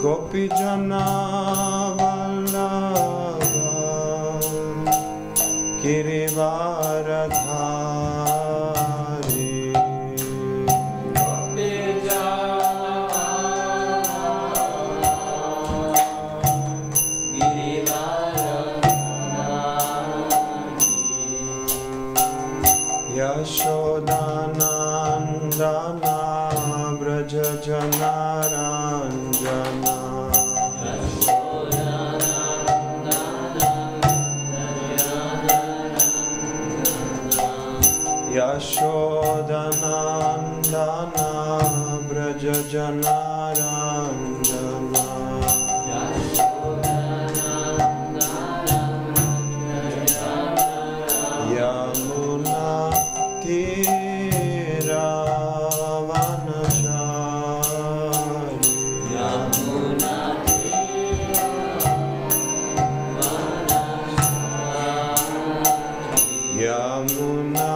Gopijana Vallabha Girivaradhari Yashodanandana Braja Janaranjana Yashodanandana Braja Janaranjana Yamuna Tiravanachari Yamuna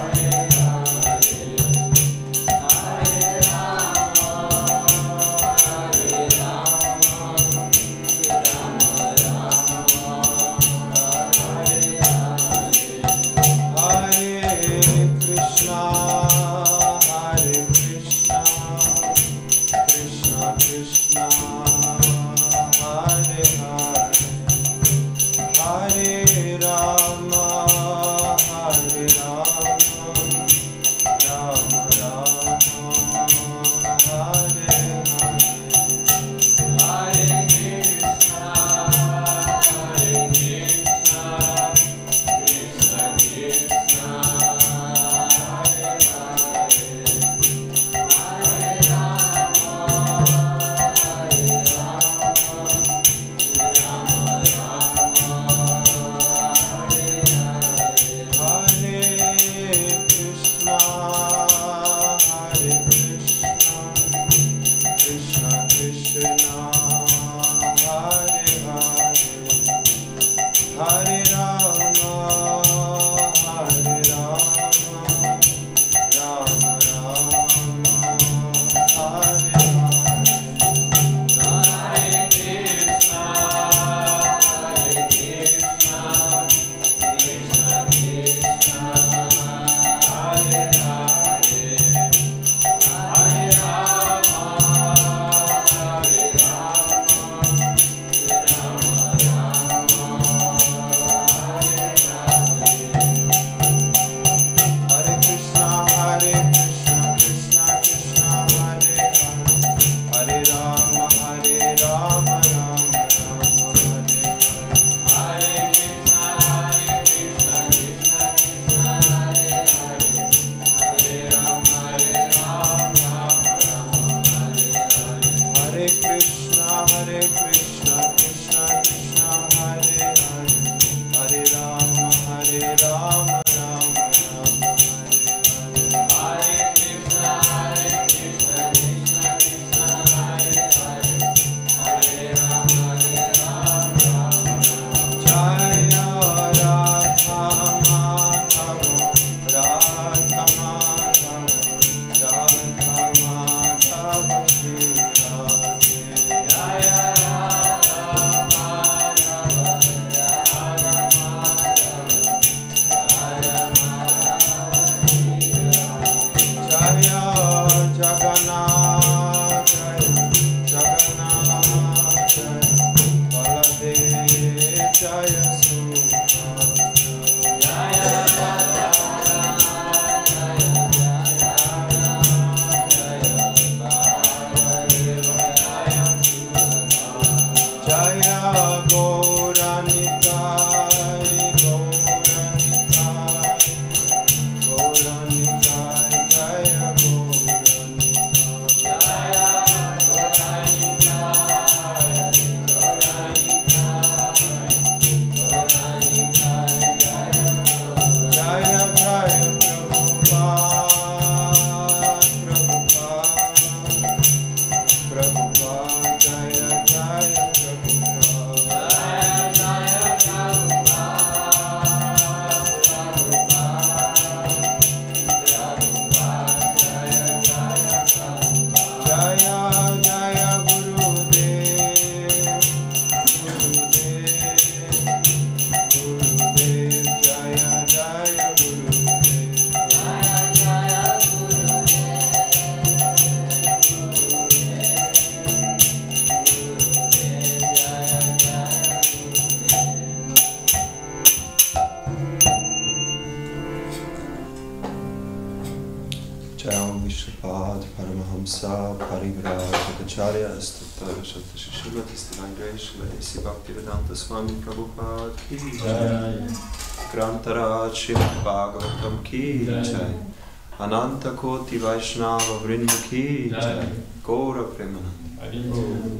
Hare Namo Vishwapad Paramahamsa Parivrajacharya Stutta Srimati Stilangre Shri Bhaktivedanta Swami Prabhupada Ki Jai Grantaraj Srimad Bhagavatam Ki Jai Ananta Koti Vaishnava Vrinda Ki Jai Gaura Premananda.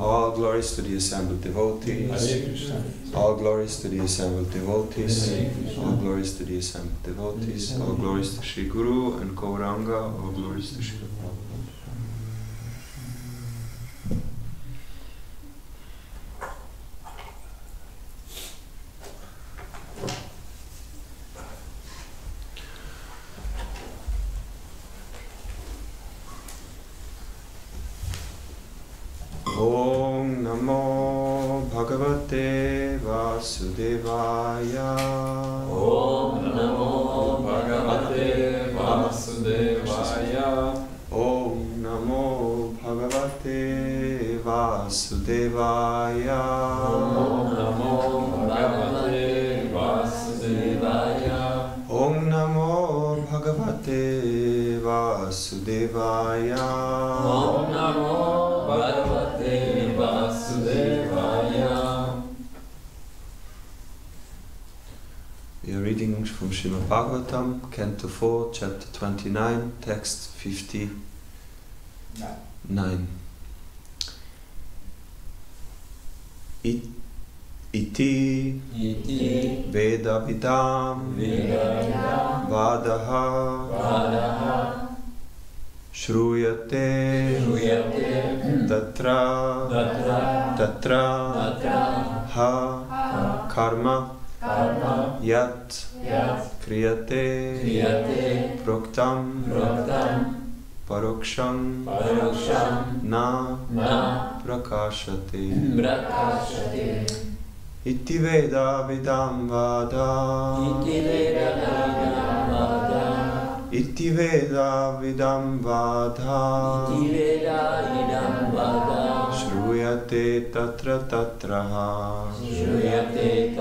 All glories to the assembled devotees. All glories to the assembled devotees. All glories to the assembled devotees. All glories to Shri Guru and Gauranga. All glories to Shri Prabhupada. Om Namo Bhagavate Vasudevaya. Om Namo Bhagavate Vasudevaya. Om Namo Bhagavate Vasudevaya. Om Namo Bhagavate Vasudevaya. Om Namo Bhagavate Vasudevaya. Om Namo Bhagavate Vasudevaya. We are reading from Srimad Bhagavatam, Canto 4, Chapter 29, Text 59. Iti Veda Vidam Vadaha Shruyate Tatra Ha Karma Yat Kriyate Proktam Paroksham Na Prakashate. Iti Veda Vidam Vada. Iti Veda Vidam Vada. Shruyate Tatra Tatraha. Shruyate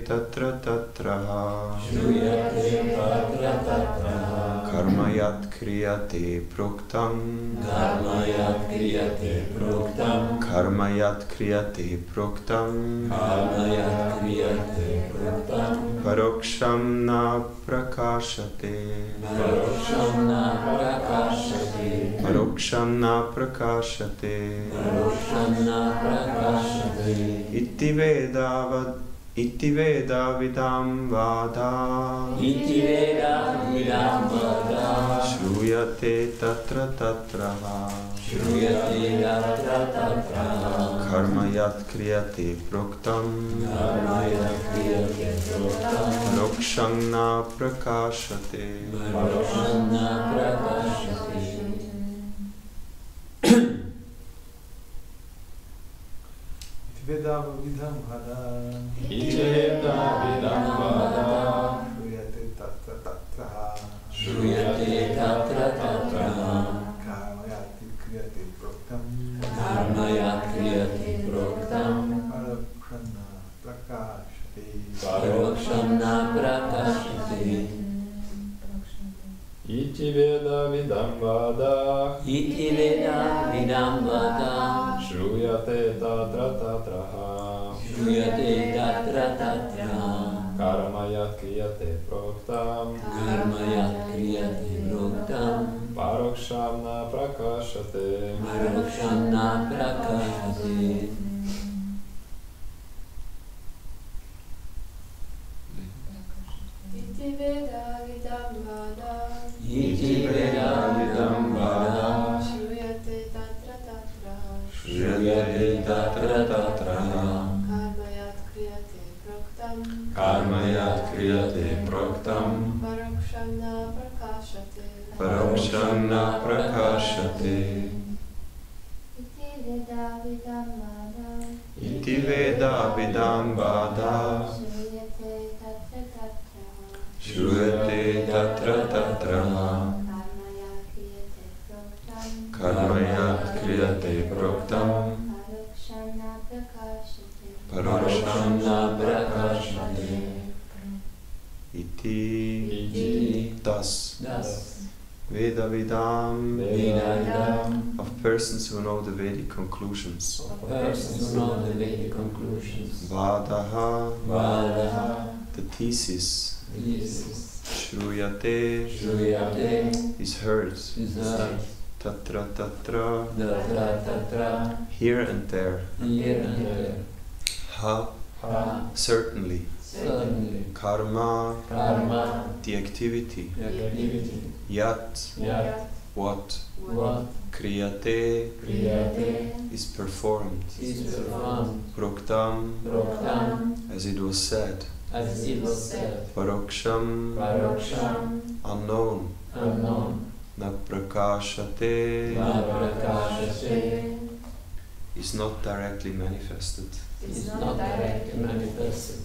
Tatra Tatraha. Karmayat Kriyate Proktam. Karmayat Kriyate Proktam. Paroksham Na Prakashate. Paroksham Na Prakashate. Iti Veda Vidam Vada. Shruyate Tatra Tatraha. Karmayat Kriyate Proktam. Paroksham Na Prakashate. Veda Vidam Vada. Veda Vidam Vada. Shruyate Tatra Tatraha. Shruyate Tatra Tatraha. Karmayati Kriyate Proktam. Karmayat Kriyate Proktam. Parokshana Prakashate. Parokshana Prakashate. Iti Veda Vidam Vada. Iti Veda Vidam Vada. Shruyate Tatra Tatraha. Shruyate Tatra Tatraha. Karmayat Kriyate Proktam. Karmayat Kriyate Proktam. Paroksham Na Prakashate. Paroksham Na Prakashate. Iti Veda Vidam Vada. Iti Veda Vidam Vada. Shruyate Tatra Tatraha. Shruyate Tatra Tatraha. Karmayat Kriyate Proktam. Karmayat Kriyate Proktam. Paroksham Na Prakashate. Paroksham Na Prakashate. Iti Veda Vidam Vada. Iti Veda Vidam Vada. Shruyate Tatra Tatraha. Shruyate Tatra Tatraha. Karmayat Kriyate Proktam. Karmayat Kriyate Proktam. Paroksham Na Prakashate. Paroksham Na Prakashate. Iti. Iti. Thus. Vedavidam, Vedavidam, of persons who know the Vedic conclusions. of persons who know the Vedic conclusions. Vadaha, Vadaha, the thesis. thesis. Shruyate, Shruyate, is heard. is heard. Tatra tatra, Tatra tatra, here and there. here and there. Ha, Ha, certainly. certainly. Karma, Karma, the activity. the activity. Yat, Yat, what. what Kriyate, kriyate, is performed. is performed. Proktam, Proktam, as it was said. as it was said. Paroksham, Paroksham, unknown. unknown. Na prakashate, Na prakashate, is not directly manifested. is not directly manifested.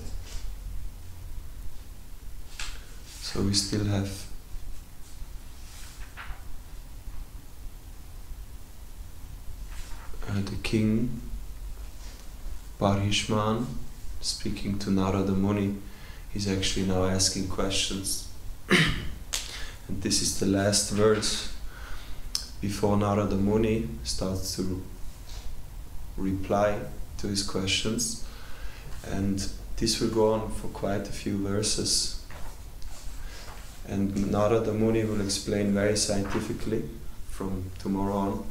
So we still have the king Parishman speaking to Narada Muni. He's actually now asking questions. And this is the last verse before Narada Muni starts to reply to his questions. And this will go on for quite a few verses. And Narada Muni will explain very scientifically from tomorrow on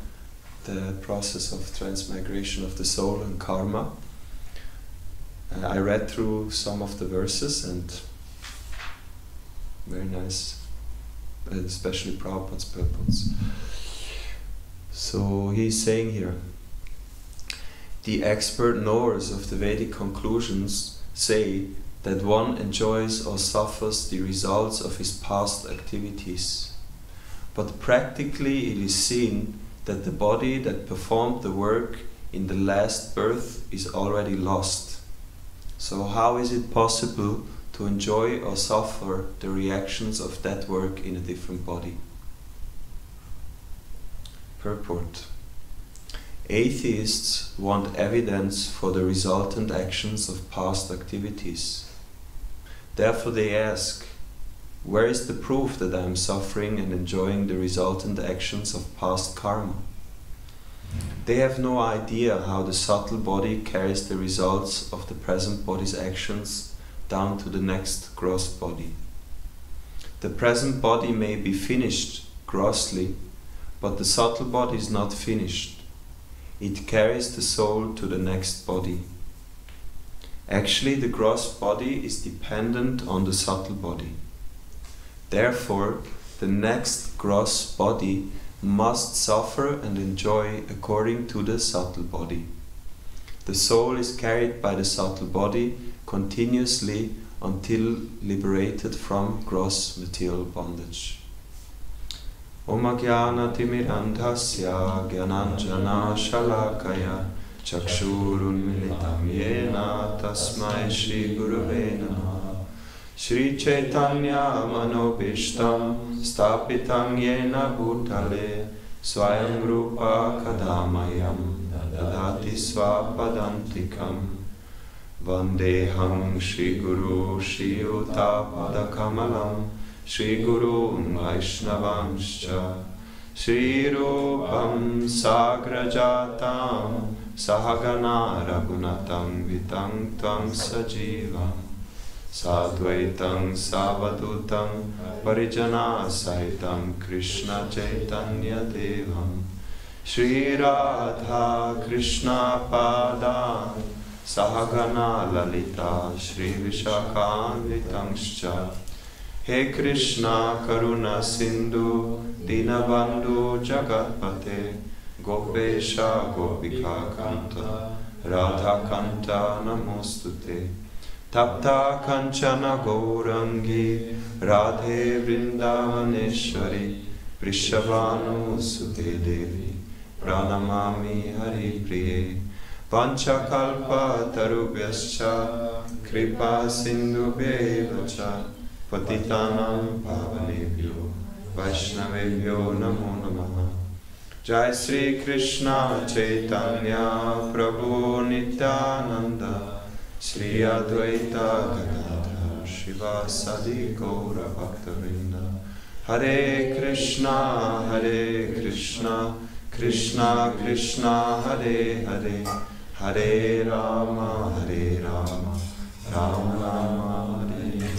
the process of transmigration of the soul and karma. I read through some of the verses and very nice, especially Prabhupada's purports. So he's saying here, the expert knowers of the Vedic conclusions say that one enjoys or suffers the results of his past activities. But practically it is seen that the body that performed the work in the last birth is already lost. So how is it possible to enjoy or suffer the reactions of that work in a different body? Purport. Atheists want evidence for the resultant actions of past activities. Therefore they ask, where is the proof that I am suffering and enjoying the resultant actions of past karma? They have no idea how the subtle body carries the results of the present body's actions down to the next gross body. The present body may be finished grossly, but the subtle body is not finished. It carries the soul to the next body. Actually, the gross body is dependent on the subtle body. Therefore, the next gross body must suffer and enjoy according to the subtle body. The soul is carried by the subtle body continuously until liberated from gross material bondage. Om Jnana Timirandhasya Gyananjana Shalakaya Chakshurun Militam Yena Tasmai Shri Gurave Namaha Shri Chaitanya Manobishtam Stapitam Yena Bhutale Swayam Rupa Kadamayam Dadati Svapadantikam Vandeham Shri Guru Shri Utapada Kamalam Shri Guru Vaishnavanscha Shri Rupam Sagrajatam Sahagana Raghunatam Vitam Tvam Sajivam Sadvaitam Savadutam Parijana Saitam Krishna Chaitanya Devam Shri Radha Krishna Pada Sahagana Lalita Shri Vishakhanvitangscha He Krishna Karuna Sindhu Dinabandhu Jagatpate Gopesha Gopika Kanta Radha Kanta Namostute Tapta Kanchana Gaurangi Radhe Vrindavaneshwari Prishavanu Sute Devi Pranamami Hari Priye Panchakalpa Tarubhyascha Kripa Sindhu Bevacha Patitanam Pavanebhyo Vaishnavebhyo Namo Namaha Jai Sri Krishna Chaitanya Prabhu Nityananda Shri Advaita Gadadhar Shivasadi Gaura Bhaktavinda Hare Krishna, Krishna Krishna, Hare Hare, Hare Rama, Rama Rama, Hare Hare.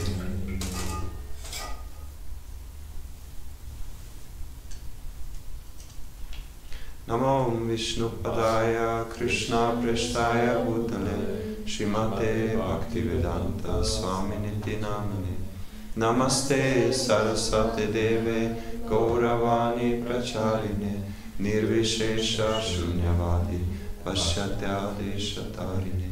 Namo Vishnu Padaya Krishna Prasthaya Bhutale Srimate Bhaktivedanta Swaminiti Namane Namaste Saraswati Deve Gauravani Pracharine Nirvishesha Shunyavadi Pasyatyadeshatarine.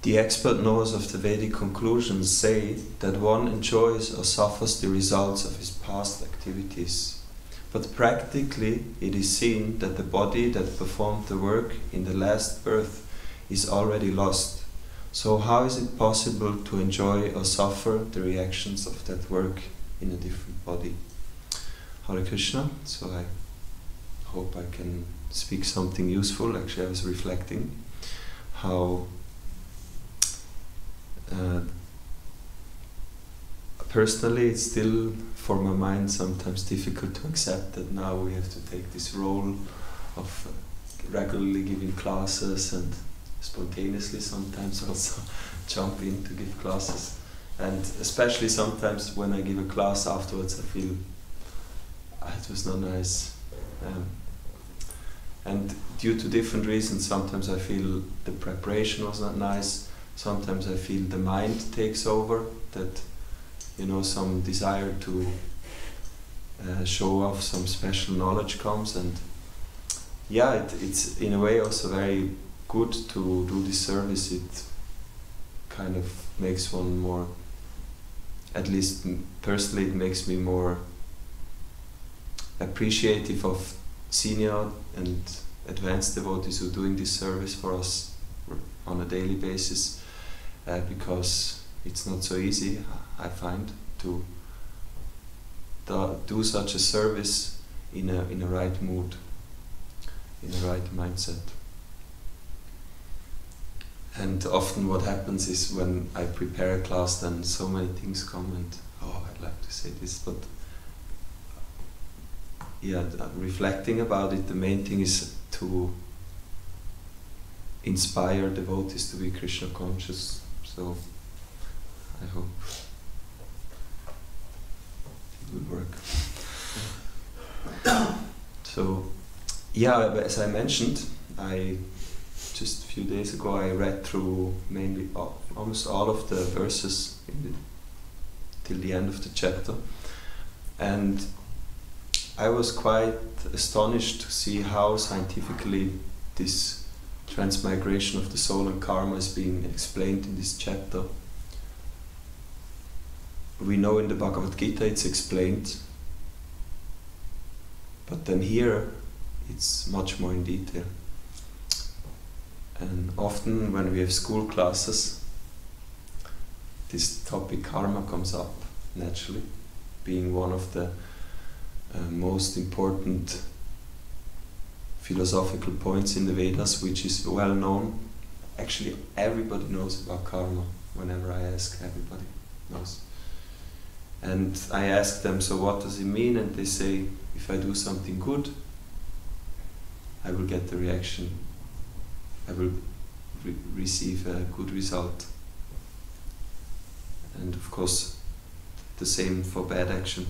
The expert knowers of the Vedic conclusions say that one enjoys or suffers the results of his past activities. But practically it is seen that the body that performed the work in the last birth is already lost. So how is it possible to enjoy or suffer the reactions of that work in a different body? Hare Krishna. So I hope I can speak something useful. Actually, I was reflecting how personally it's still for my mind sometimes difficult to accept that now we have to take this role of regularly giving classes and spontaneously sometimes also jump in to give classes, and especially sometimes when I give a class afterwards I feel it was not nice, and due to different reasons sometimes I feel the preparation was not nice, sometimes I feel the mind takes over, that some desire to show off some special knowledge comes, and it's in a way also very good to do this service. It kind of makes one more, at least personally it makes me more appreciative of senior and advanced devotees who are doing this service for us on a daily basis, because it's not so easy, I find, to do such a service in a right mood, in a right mindset. And often what happens is when I prepare a class, then so many things come and, I'd like to say this, but reflecting about it, the main thing is to inspire devotees to be Krishna conscious. So I hope it will work. So, as I mentioned, just a few days ago I read through mainly almost all of the verses till the end of the chapter, and I was quite astonished to see how scientifically this transmigration of the soul and karma is being explained in this chapter. We know in the Bhagavad Gita it's explained, but then here it's much more in detail. And often when we have school classes, this topic karma comes up naturally, being one of the most important philosophical points in the Vedas, which is well known. Actually, everybody knows about karma. Whenever I ask, everybody knows. And I ask them, so what does it mean? And they say, if I do something good, I will get the reaction. I will receive a good result. And of course, the same for bad action.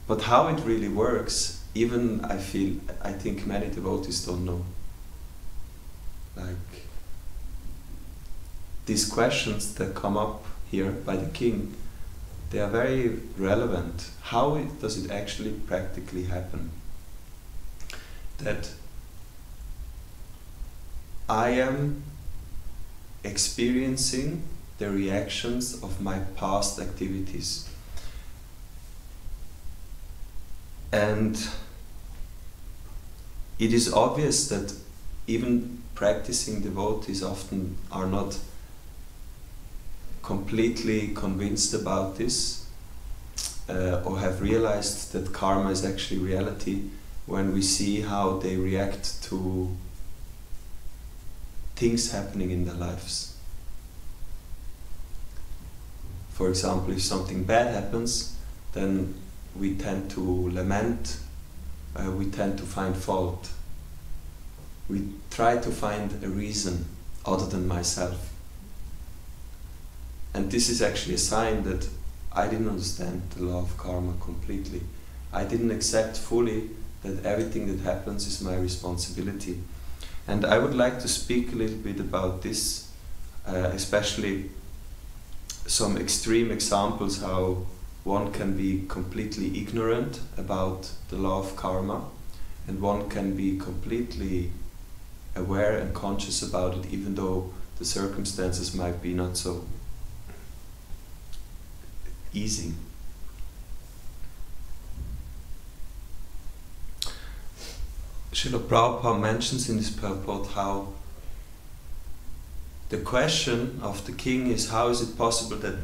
But how it really works, even I think many devotees don't know. Like, these questions that come up here by the king, they are very relevant. How does it actually practically happen? That I am experiencing the reactions of my past activities. And it is obvious that even practicing devotees often are not completely convinced about this, or have realized that karma is actually reality when we see how they react to things happening in their lives. For example, if something bad happens, then we tend to lament, we tend to find fault. We try to find a reason other than myself. And this is actually a sign that I didn't understand the law of karma completely. I didn't accept fully that everything that happens is my responsibility. And I would like to speak a little bit about this, especially some extreme examples how one can be completely ignorant about the law of karma, and one can be completely aware and conscious about it, even though the circumstances might be not so easy. Srila Prabhupada mentions in his purport how the question of the king is, how is it possible that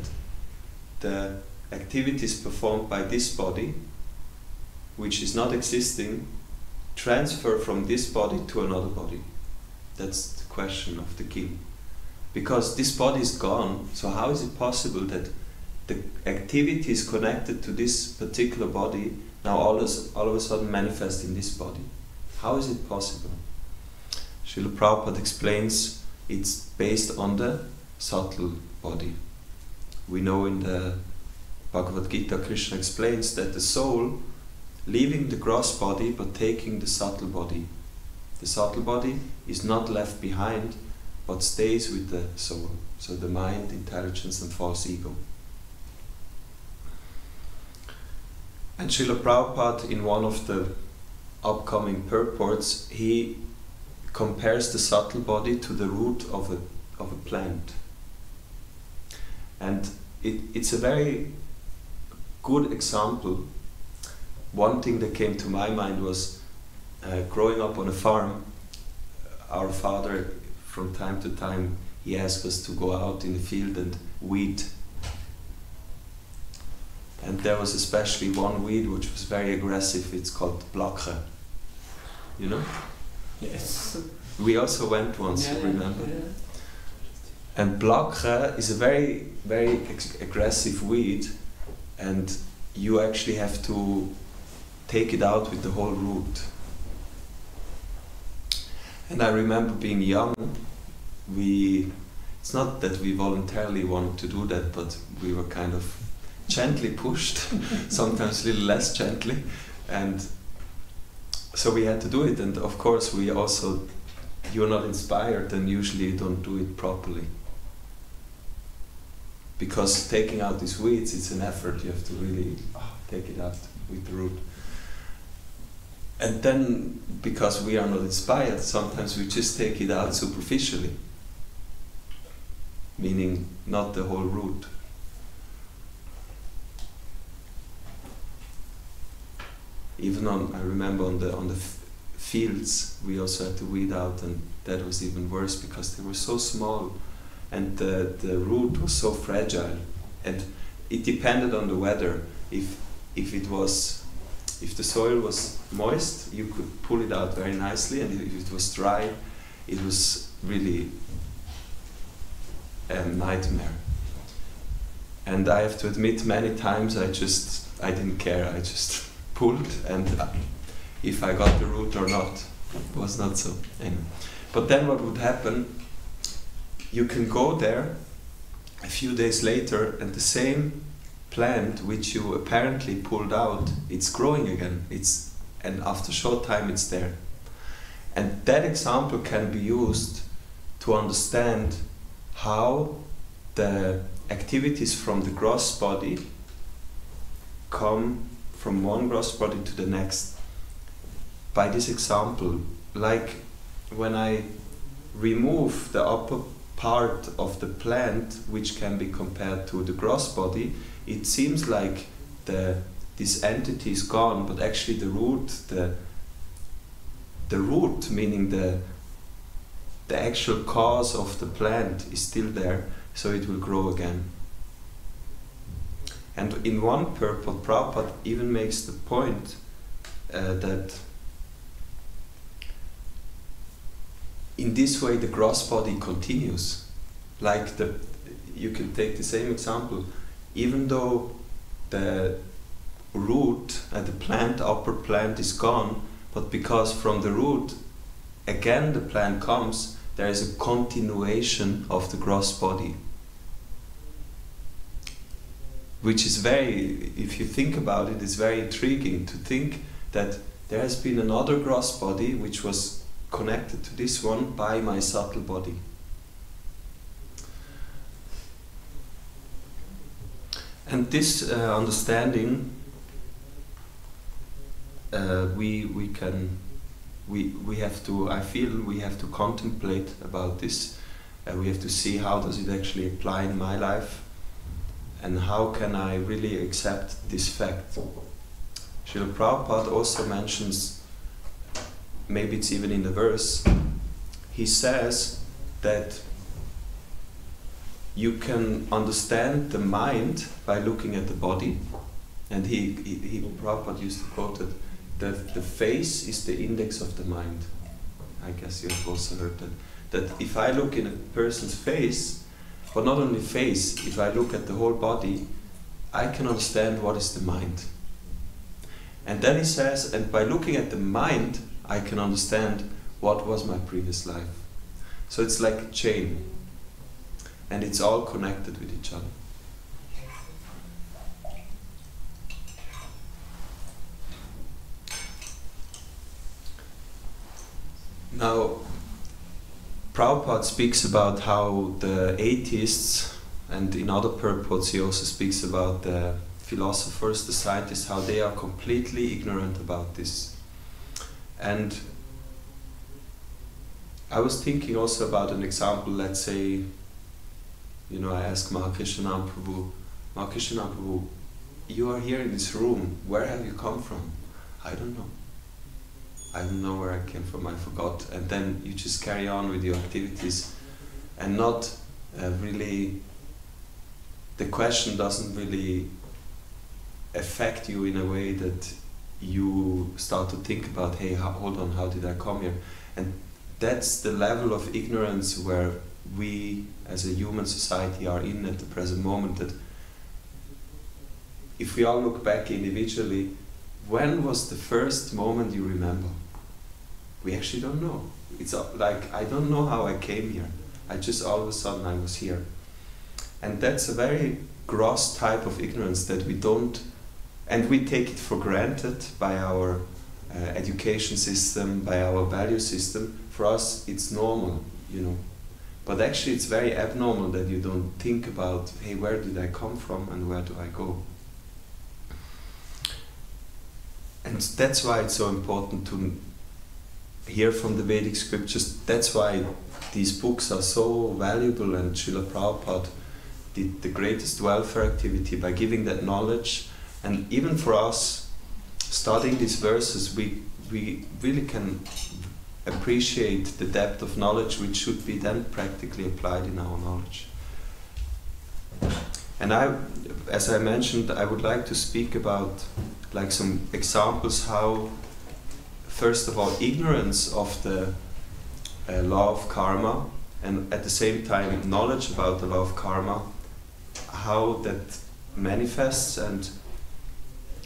the activities performed by this body, which is not existing, transfer from this body to another body? That's the question of the king. Because this body is gone, so how is it possible that the activities connected to this particular body now all of a sudden manifest in this body? How is it possible? Srila Prabhupada explains it's based on the subtle body. We know in the Bhagavad Gita, Krishna explains that the soul leaving the gross body but taking the subtle body. The subtle body is not left behind but stays with the soul. So the mind, intelligence and false ego. And Srila Prabhupada, in one of the upcoming purports, he compares the subtle body to the root of a plant. And it's a very good example. One thing that came to my mind was growing up on a farm, our father from time to time he asked us to go out in the field and weed. And there was especially one weed which was very aggressive. It's called blokje. You know? Yes. We also went once, remember? Yeah. And blokje is a very, very aggressive weed, and you actually have to take it out with the whole root. And I remember being young, it's not that we voluntarily wanted to do that, but we were kind of gently pushed, sometimes a little less gently, and so we had to do it. And of course we also, you're not inspired, and usually you don't do it properly. Because taking out these weeds, it's an effort, you have to really take it out with the root. And then, because we are not inspired, sometimes we just take it out superficially, meaning not the whole root. Even I remember on the fields, we also had to weed out, and that was even worse because they were so small, and the root was so fragile, and it depended on the weather. If the soil was moist, you could pull it out very nicely, and if it was dry, it was really a nightmare. And I have to admit, many times I didn't care. I just pulled, and if I got the root or not, it was not so. Anyway. But then what would happen, you can go there a few days later, and the same plant which you apparently pulled out, it's growing again. And after a short time it's there. And that example can be used to understand how the activities from the gross body come from one gross body to the next. By this example, like when I remove the upper part of the plant, which can be compared to the gross body, it seems like this entity is gone, but actually the root, meaning the actual cause of the plant, is still there, so it will grow again. And in one purport, Prabhupada even makes the point that in this way the gross body continues. Like you can take the same example. even though the root and the plant, upper plant is gone, but because from the root again the plant comes, there is a continuation of the gross body. Which is very, if you think about it, it's very intriguing to think that there has been another gross body which was connected to this one by my subtle body. And this understanding, we have to, I feel we have to contemplate about this. We have to see how does it actually apply in my life, and how can I really accept this fact. Srila Prabhupada also mentions, maybe it's even in the verse, he says that you can understand the mind by looking at the body, and Prabhupada used to quote it, that the face is the index of the mind. I guess you have also heard that if I look in a person's face, but not only face, if I look at the whole body, I can understand what is the mind. And then he says, and by looking at the mind, I can understand what was my previous life. So it's like a chain, and it's all connected with each other. Now, Prabhupada speaks about how the atheists, and in other purports he also speaks about the philosophers, the scientists, how they are completely ignorant about this. And I was thinking also about an example, let's say, I asked Mahakrishnananda Prabhu, you are here in this room, where have you come from? I don't know. I don't know where I came from, I forgot. And then you just carry on with your activities, and not really, the question doesn't really affect you in a way that you start to think about, hey, hold on, how did I come here? And that's the level of ignorance where we as a human society are in at the present moment, that if we all look back individually, when was the first moment you remember? We actually don't know. It's like, I don't know how I came here. I just all of a sudden I was here. And that's a very gross type of ignorance that we don't, and we take it for granted by our education system, by our value system. For us it's normal, But actually it's very abnormal that you don't think about, hey, where did I come from and where do I go? And that's why it's so important to hear from the Vedic scriptures. That's why these books are so valuable, and Srila Prabhupada did the greatest welfare activity by giving that knowledge. And even for us, studying these verses, we really can appreciate the depth of knowledge which should be then practically applied in our knowledge. And as I mentioned, I would like to speak about some examples how, first of all, ignorance of the law of karma, and at the same time knowledge about the law of karma, how that manifests and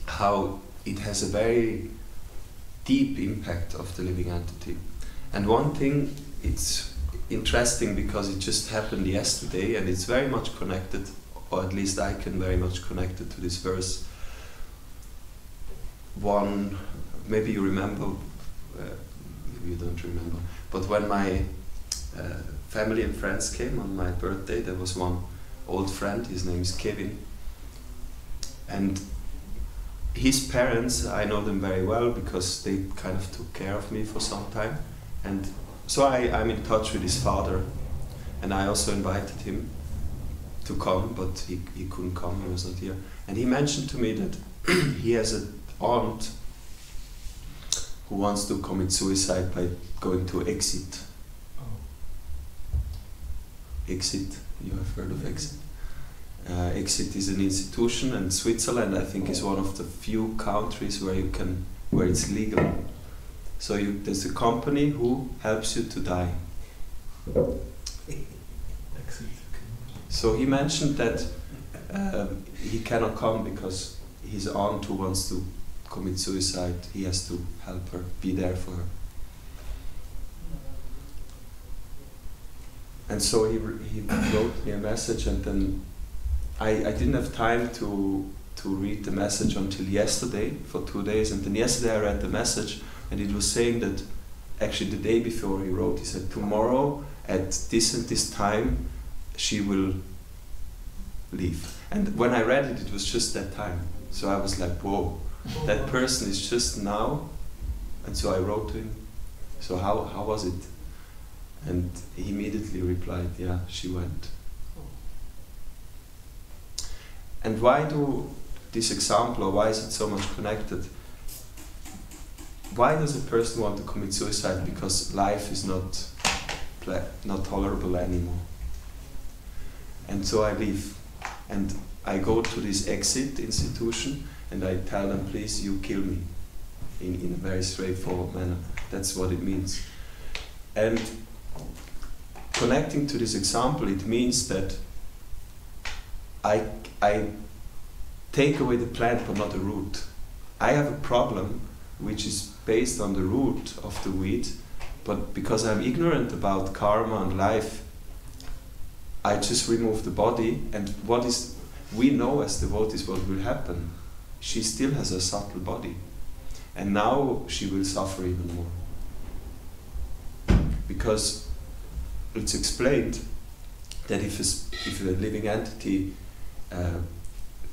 how it has a very deep impact of the living entity. And one thing, it's interesting because it just happened yesterday, and it's very much connected, or at least I can very much connect it to this verse. Maybe you remember, maybe you don't remember, but when my family and friends came on my birthday, there was one old friend, his name is Kevin, and his parents, I know them very well because they kind of took care of me for some time, and so I'm in touch with his father, and I also invited him to come, but he couldn't come, he was not here. And he mentioned to me that he has an aunt who wants to commit suicide by going to Exit. Exit, you have heard of Exit? Exit is an institution, and Switzerland, I think, is one of the few countries where it's legal. So there's a company who helps you to die. So he mentioned that he cannot come because his aunt who wants to commit suicide, he has to help her, be there for her. And so he wrote me a message, and then I didn't have time to read the message until yesterday for 2 days, and then yesterday I read the message, and it was saying that actually the day before he wrote, he said tomorrow at this and this time she will leave. And when I read it, it was just that time. So I was like, whoa, that person is just now. And so I wrote to him, so how was it? And he immediately replied, yeah, she went. And why do this example, or why is it so much connected? Why does a person want to commit suicide? Because life is not tolerable anymore. And so I leave. And I go to this exit institution and I tell them, please, you kill me. In a very straightforward manner. That's what it means. And connecting to this example, it means that I take away the plant but not the root. I have a problem which is based on the root of the weed, but because I'm ignorant about karma and life, I just remove the body, and we know as devotees what will happen. She still has a subtle body, and now she will suffer even more. Because it's explained that if a living entity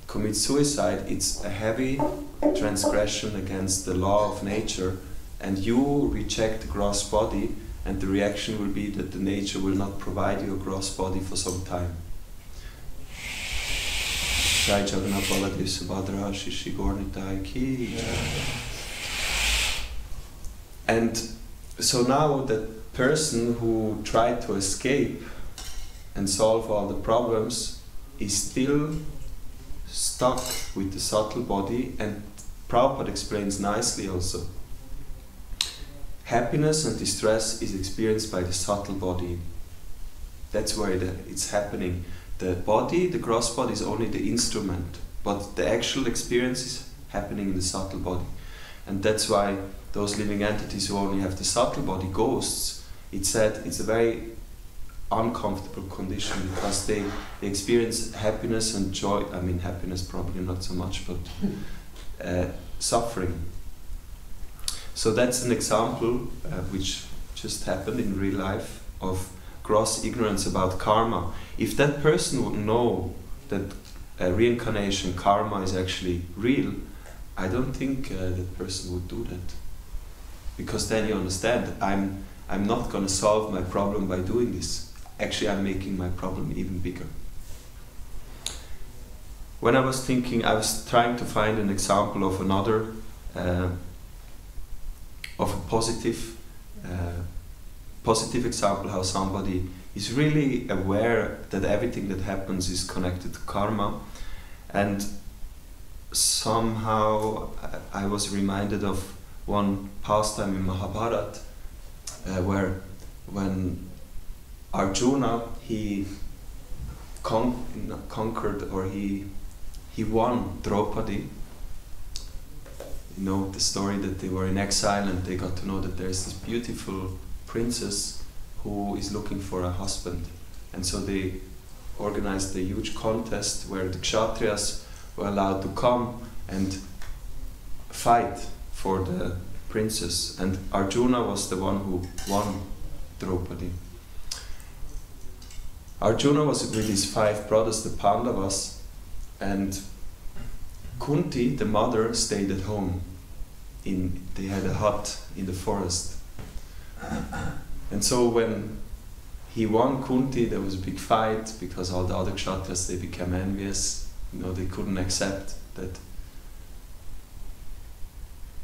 commits suicide, it's a heavy transgression against the law of nature, and you reject the gross body, and the reaction will be that the nature will not provide you a gross body for some time. Jai Jagannath Baladev Subhadra Shishi Gornitai Ki. And so now that person who tried to escape and solve all the problems is still stuck with the subtle body, and Prabhupada explains nicely also. Happiness and distress is experienced by the subtle body. That's where it's happening. The body, the gross body, is only the instrument, but the actual experience is happening in the subtle body. And that's why those living entities who only have the subtle body, ghosts, it's said it's a very uncomfortable condition because they experience happiness and joy. I mean, happiness probably not so much, but suffering. So that's an example which just happened in real life of gross ignorance about karma. If that person would know that reincarnation, karma is actually real, I don't think that person would do that. Because then you understand, I'm not going to solve my problem by doing this. Actually, I'm making my problem even bigger. When I was thinking, I was trying to find an example of another, of a positive example, how somebody is really aware that everything that happens is connected to karma. And somehow I was reminded of one pastime in Mahabharata, where when Arjuna, he conquered, or he won Draupadi. You know the story that they were in exile and they got to know that there's this beautiful princess who is looking for a husband. And so they organized a huge contest where the Kshatriyas were allowed to come and fight for the princess. And Arjuna was the one who won Draupadi. Arjuna was with his 5 brothers, the Pandavas, and Kunti, the mother, stayed at home. They had a hut in the forest. And so when he won Kunti, there was a big fight because all the other Kshatriyas, they became envious. You know, they couldn't accept that.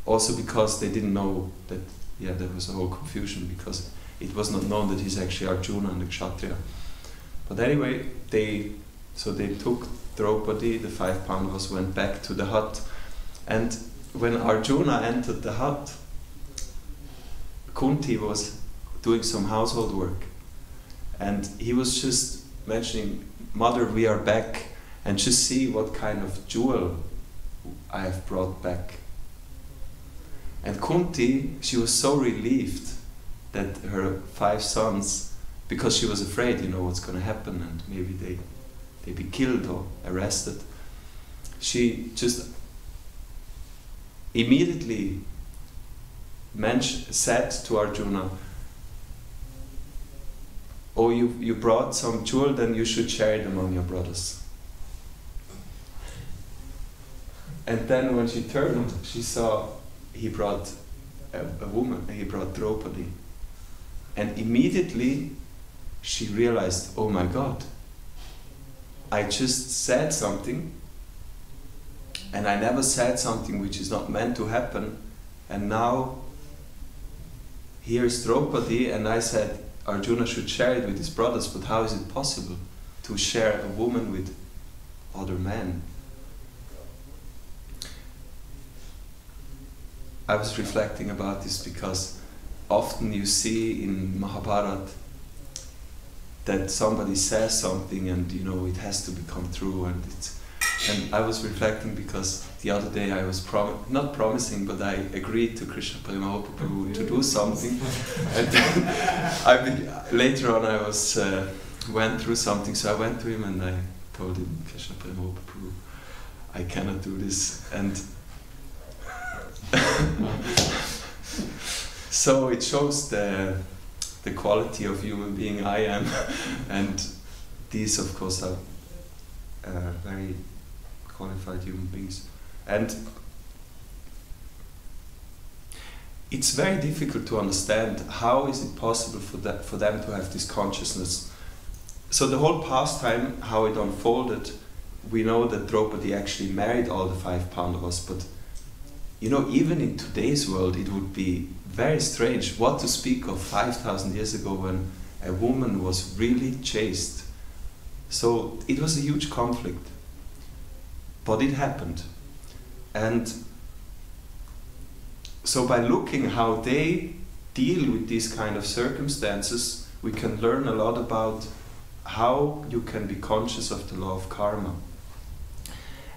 Also because they didn't know that, there was a whole confusion because it was not known that he's actually Arjuna and the Kshatriya. But anyway, they took Draupadi, the 5 Pandavas went back to the hut, and when Arjuna entered the hut, Kunti was doing some household work, and he was just mentioning, "Mother, we are back, and just see what kind of jewel I have brought back. And Kunti, she was so relieved that her 5 sons, because she was afraid, what's going to happen, and maybe they be killed or arrested. She just immediately said to Arjuna, "Oh, you brought some jewel, then you should share it among your brothers." And then when she turned, she saw he brought a woman, he brought Draupadi. And immediately she realized, oh my God, I just said something, and I never said something which is not meant to happen, and now here's Draupadi, and I said Arjuna should share it with his brothers, but how is it possible to share a woman with other men? I was reflecting about this because often you see in Mahabharata that somebody says something and it has to become true, and I was reflecting because the other day I was not promising, but I agreed to Krishna Premahopa Prabhu to do something, and then later on I was went through something, so I went to him and I told him, Krishna Premahopa Prabhu, I cannot do this, and so it shows the quality of human being I am, and these of course are very qualified human beings, and it's very difficult to understand how is it possible for them to have this consciousness. So the whole pastime, how it unfolded, we know that Draupadi actually married all the 5 Pandavas, but even in today's world, it would be very strange what to speak of 5,000 years ago when a woman was really chaste. So it was a huge conflict, but it happened. And so by looking how they deal with these kind of circumstances, we can learn a lot about how you can be conscious of the law of karma.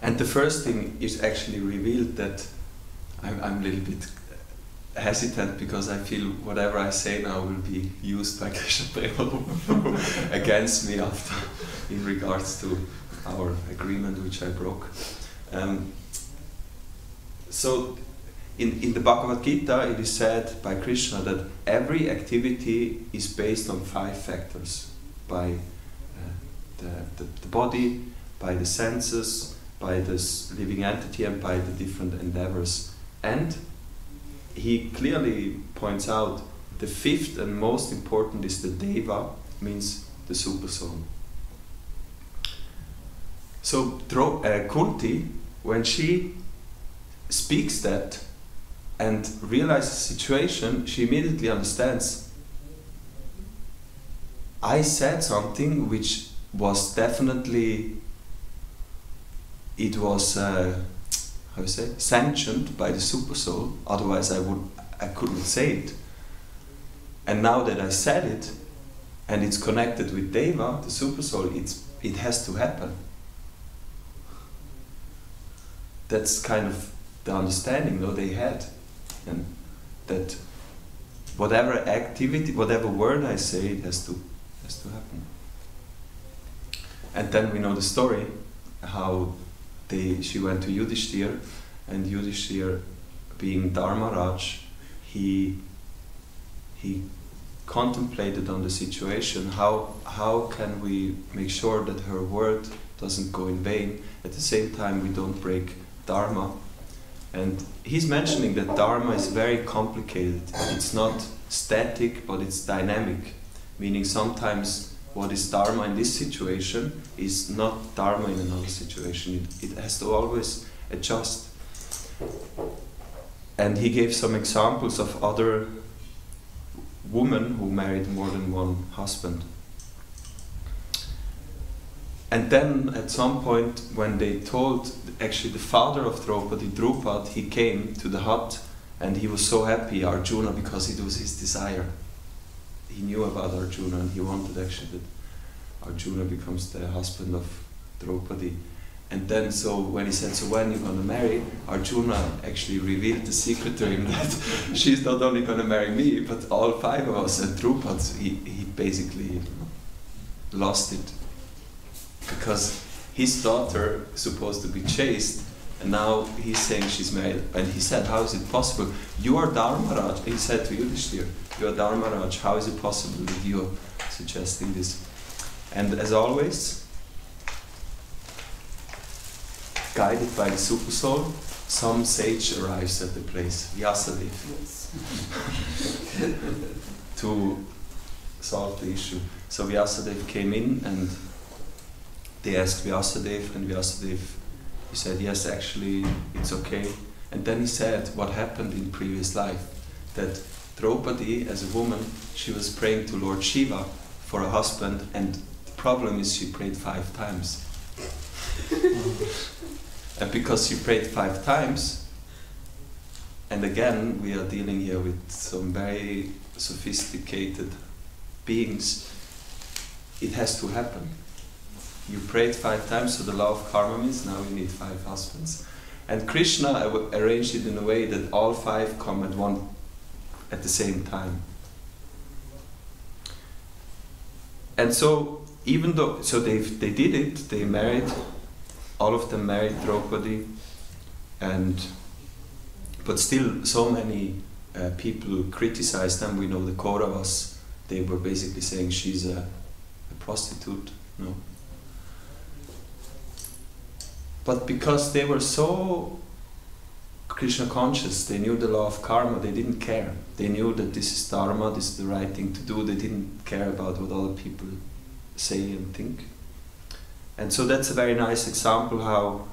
And the first thing is actually revealed that I'm a little bit hesitant because I feel whatever I say now will be used by Krishna Premahopa against me after, in regards to our agreement which I broke. So in the Bhagavad Gita it is said by Krishna that every activity is based on 5 factors, by the body, by the senses, by this living entity, and by the different endeavors. And he clearly points out the 5th and most important is the Deva, means the super soul. So Kunti, when she speaks that and realizes the situation, she immediately understands, I said something which was definitely, it was sanctioned by the super soul, otherwise I couldn't say it. And now that I said it, and it's connected with Deva, the super soul, it has to happen. That's kind of the understanding they had, and that whatever activity, whatever word I say, it has to happen. And then we know the story how she went to Yudhishthir, and Yudhishthir, being Dharmaraj, he contemplated on the situation, how can we make sure that her word doesn't go in vain, at the same time we don't break Dharma. And he's mentioning that Dharma is very complicated. It's not static, but it's dynamic, meaning sometimes what is Dharma in this situation is not Dharma in another situation. It has to always adjust. And he gave some examples of other women who married more than one husband. And then at some point when they told, actually the father of Draupadi, Drupad, he came to the hut and he was so happy, Arjuna, because it was his desire. He knew about Arjuna and he wanted actually that Arjuna becomes the husband of Draupadi. And then, so when he said, so when you're gonna marry, Arjuna actually revealed the secret to him that she's not only gonna marry me, but all 5 of us. And Drupad, he basically lost it. Because his daughter is supposed to be chaste, and now he's saying she's married. And he said, how is it possible? You are Dharmaraj. He said to Yudhishthira, you are Dharmaraj. How is it possible that you're suggesting this? And as always, guided by the super soul, some sage arrives at the place, Vyasadeva, to solve the issue. So Vyasadeva came in and they asked Vyasadeva, and Vyasadeva, he said, yes, actually, it's okay. And then he said what happened in previous life, that Draupadi, as a woman, she was praying to Lord Shiva for a husband, and the problem is she prayed 5 times. And because she prayed 5 times, and again, we are dealing here with some very sophisticated beings, it has to happen. You prayed 5 times, so the law of karma means now you need 5 husbands. And Krishna arranged it in a way that all 5 come at the same time. And so, even though, so they did it, they married, all of them married Draupadi, but still so many people criticized them. We know the Kauravas, they were basically saying she's a prostitute, no. But because they were so Krishna conscious, they knew the law of karma, they didn't care. They knew that this is dharma, this is the right thing to do. They didn't care about what other people say and think. And so that's a very nice example how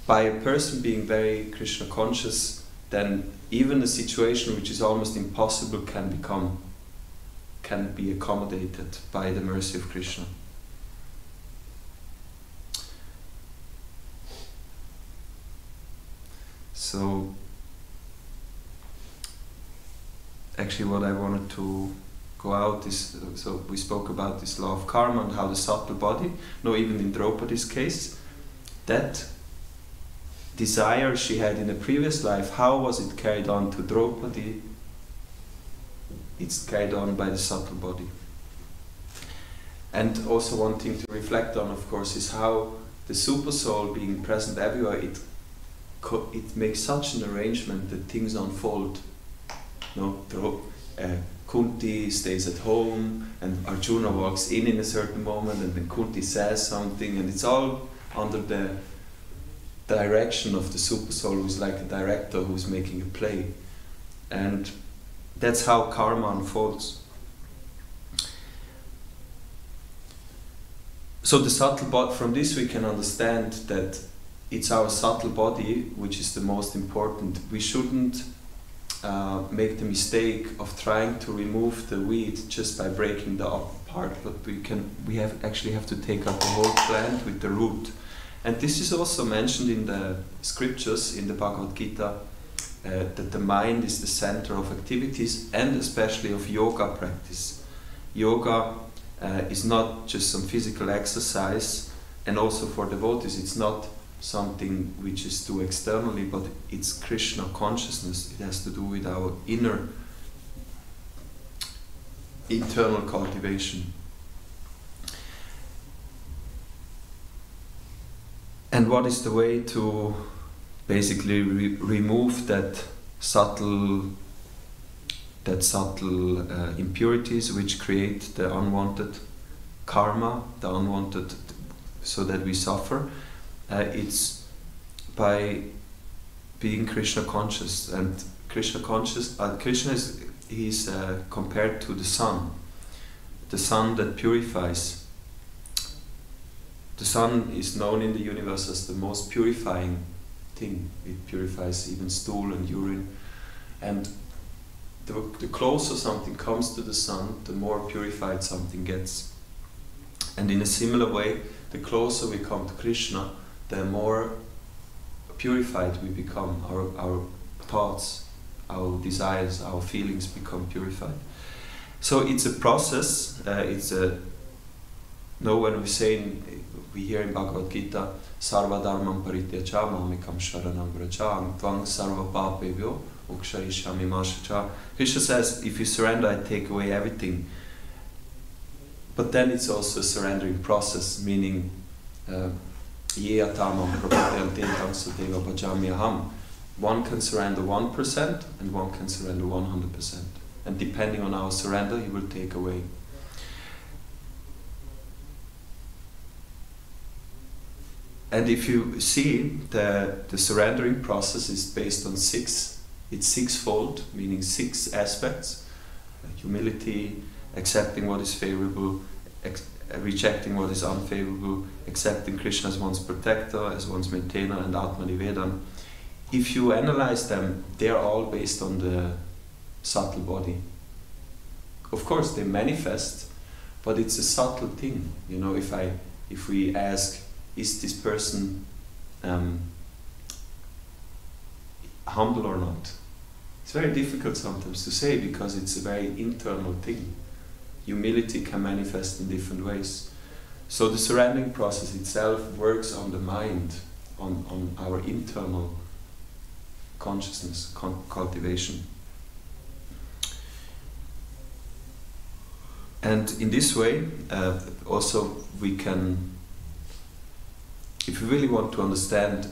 by a person being very Krishna conscious, then even a situation which is almost impossible can be accommodated by the mercy of Krishna. So actually what I wanted to go out is, so we spoke about this law of karma and how the subtle body, even in Draupadi's case, that desire she had in a previous life, how was it carried on to Draupadi? It's carried on by the subtle body. And also one thing to reflect on, of course, is how the super soul being present everywhere, it makes such an arrangement that things unfold. Kunti stays at home, and Arjuna walks in a certain moment, and then Kunti says something, and it's all under the direction of the super soul, who's like a director who's making a play. And that's how karma unfolds. So the subtle body, from this we can understand that it's our subtle body which is the most important. We shouldn't make the mistake of trying to remove the weed just by breaking the upper part, but we actually have to take out the whole plant with the root. And this is also mentioned in the scriptures, in the Bhagavad Gita, that the mind is the center of activities and especially of yoga practice. Yoga is not just some physical exercise, and also for devotees it's not something which is too externally, but it's Krishna consciousness. It has to do with our internal cultivation. And what is the way to basically remove that subtle impurities which create the unwanted karma, the unwanted, so that we suffer? It's by being Krishna conscious. And Krishna conscious, Krishna is compared to the sun that purifies. The sun is known in the universe as the most purifying thing. It purifies even stool and urine. And the closer something comes to the sun, the more purified something gets. And in a similar way, the closer we come to Krishna, the more purified we become. Our thoughts, our desires, our feelings become purified. So it's a process, No, when we hear in Bhagavad Gita, Sarva Dharmam Parityaja Mamikam Sharanam Vraja Tvang Sarva Papebhyo Ukshayishami Mashacha. Krishna says, if you surrender, I take away everything. But then it's also a surrendering process, meaning Ye Atamam Prabhatyantintang Sudeva Bhajamyaham. One can surrender 1% and one can surrender 100%. And depending on our surrender, he will take away. And if you see, the surrendering process is based on it's sixfold, meaning 6 aspects: humility, accepting what is favorable, rejecting what is unfavorable, accepting Krishna as one's protector, as one's maintainer, and Atmanivedam. If you analyze them, they are all based on the subtle body. Of course, they manifest, but it's a subtle thing. You know, if we ask, is this person humble or not? It's very difficult sometimes to say because it's a very internal thing. Humility can manifest in different ways. So the surrendering process itself works on the mind, on our internal consciousness, cultivation. And in this way, also we can, if we really want to understand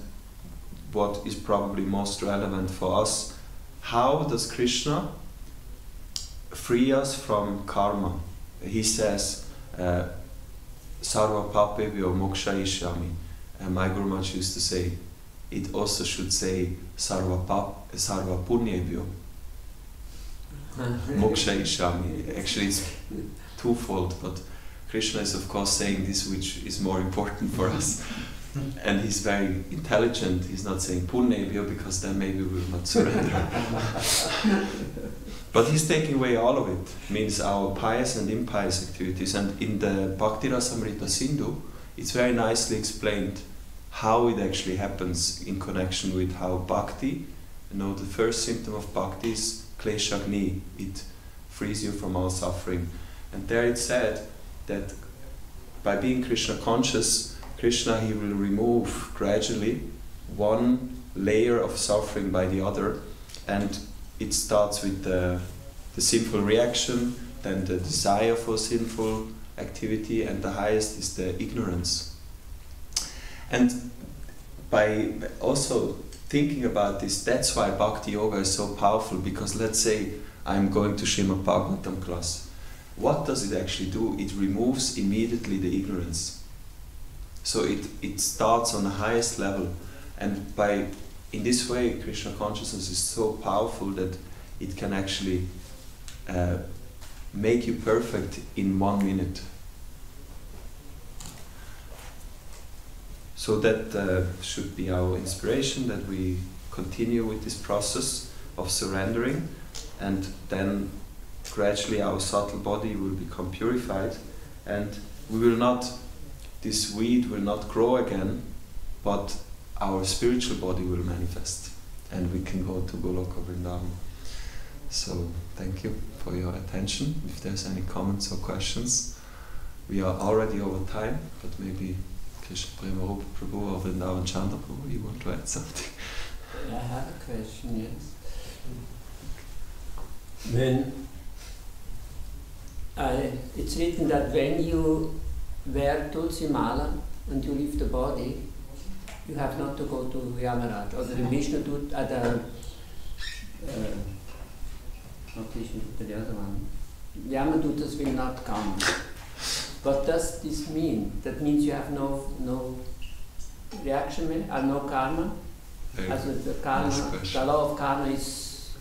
what is probably most relevant for us, how does Krishna free us from karma? He says, Sarva papebhyo mokshayishyami. My Guru Maharaj used to say, it also should say Sarva punyebhyo mokshayishyami. Actually it's twofold, but Krishna is of course saying this which is more important for us. And he's very intelligent. He's not saying punyebhyo because then maybe we will not surrender. But he's taking away all of it, means our pious and impious activities. And in the Bhakti Rasamrita Sindhu, it's very nicely explained how it actually happens in connection with how bhakti, you know, the first symptom of bhakti is kleshagni, it frees you from all suffering. And there it said that by being Krishna conscious, Krishna, he will remove gradually one layer of suffering by the other, and it starts with the sinful reaction, then the desire for sinful activity, and the highest is the ignorance. And by also thinking about this, that's why Bhakti Yoga is so powerful, because let's say I'm going to Srimad Bhagavatam class. What does it actually do? It removes immediately the ignorance. So it starts on the highest level, and in this way Krishna consciousness is so powerful that it can actually make you perfect in 1 minute. So that should be our inspiration, that we continue with this process of surrendering, and then gradually our subtle body will become purified, and we will not, this weed will not grow again, but our spiritual body will manifest, and we can go to Goloka Vrindavan. So thank you for your attention. If there's any comments or questions, we are already over time, but maybe Krishna Prema Rupa Prabhu or Vrindavan Chandra Prabhu, you want to add something? I have a question, yes. It's written that when you wear Tulsi Mala and you leave the body, you have not to go to Yamaraj, or the Vishnu Dut, not Vishnu Dut, the other one. Yamadutas will not come. What does this mean? That means you have no reaction, no karma? As with the karma, the law of karma is...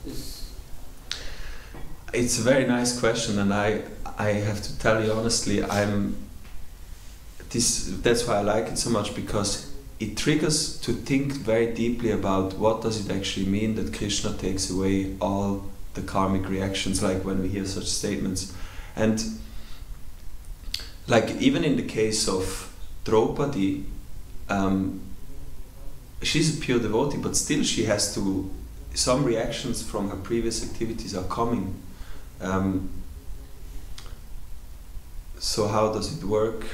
It's a very nice question, and I have to tell you honestly, that's why I like it so much, because it triggers to think very deeply about what does it actually mean that Krishna takes away all the karmic reactions, like when we hear such statements. And like even in the case of Draupadi, she's a pure devotee, but still she has to, some reactions from her previous activities are coming. So how does it work?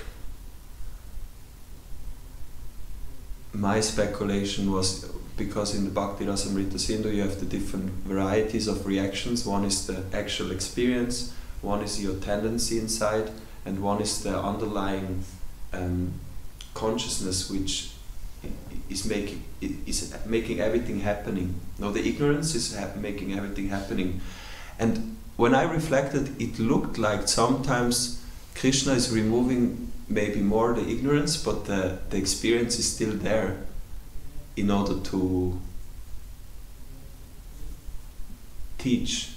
my speculation was, because in the Bhakti Rasamrita Sindhu you have the different varieties of reactions. One is the actual experience, one is your tendency inside, and one is the underlying consciousness which is making everything happening. No, the ignorance is making everything happening. And when I reflected, it looked like sometimes Krishna is removing maybe more the ignorance, but the experience is still there in order to teach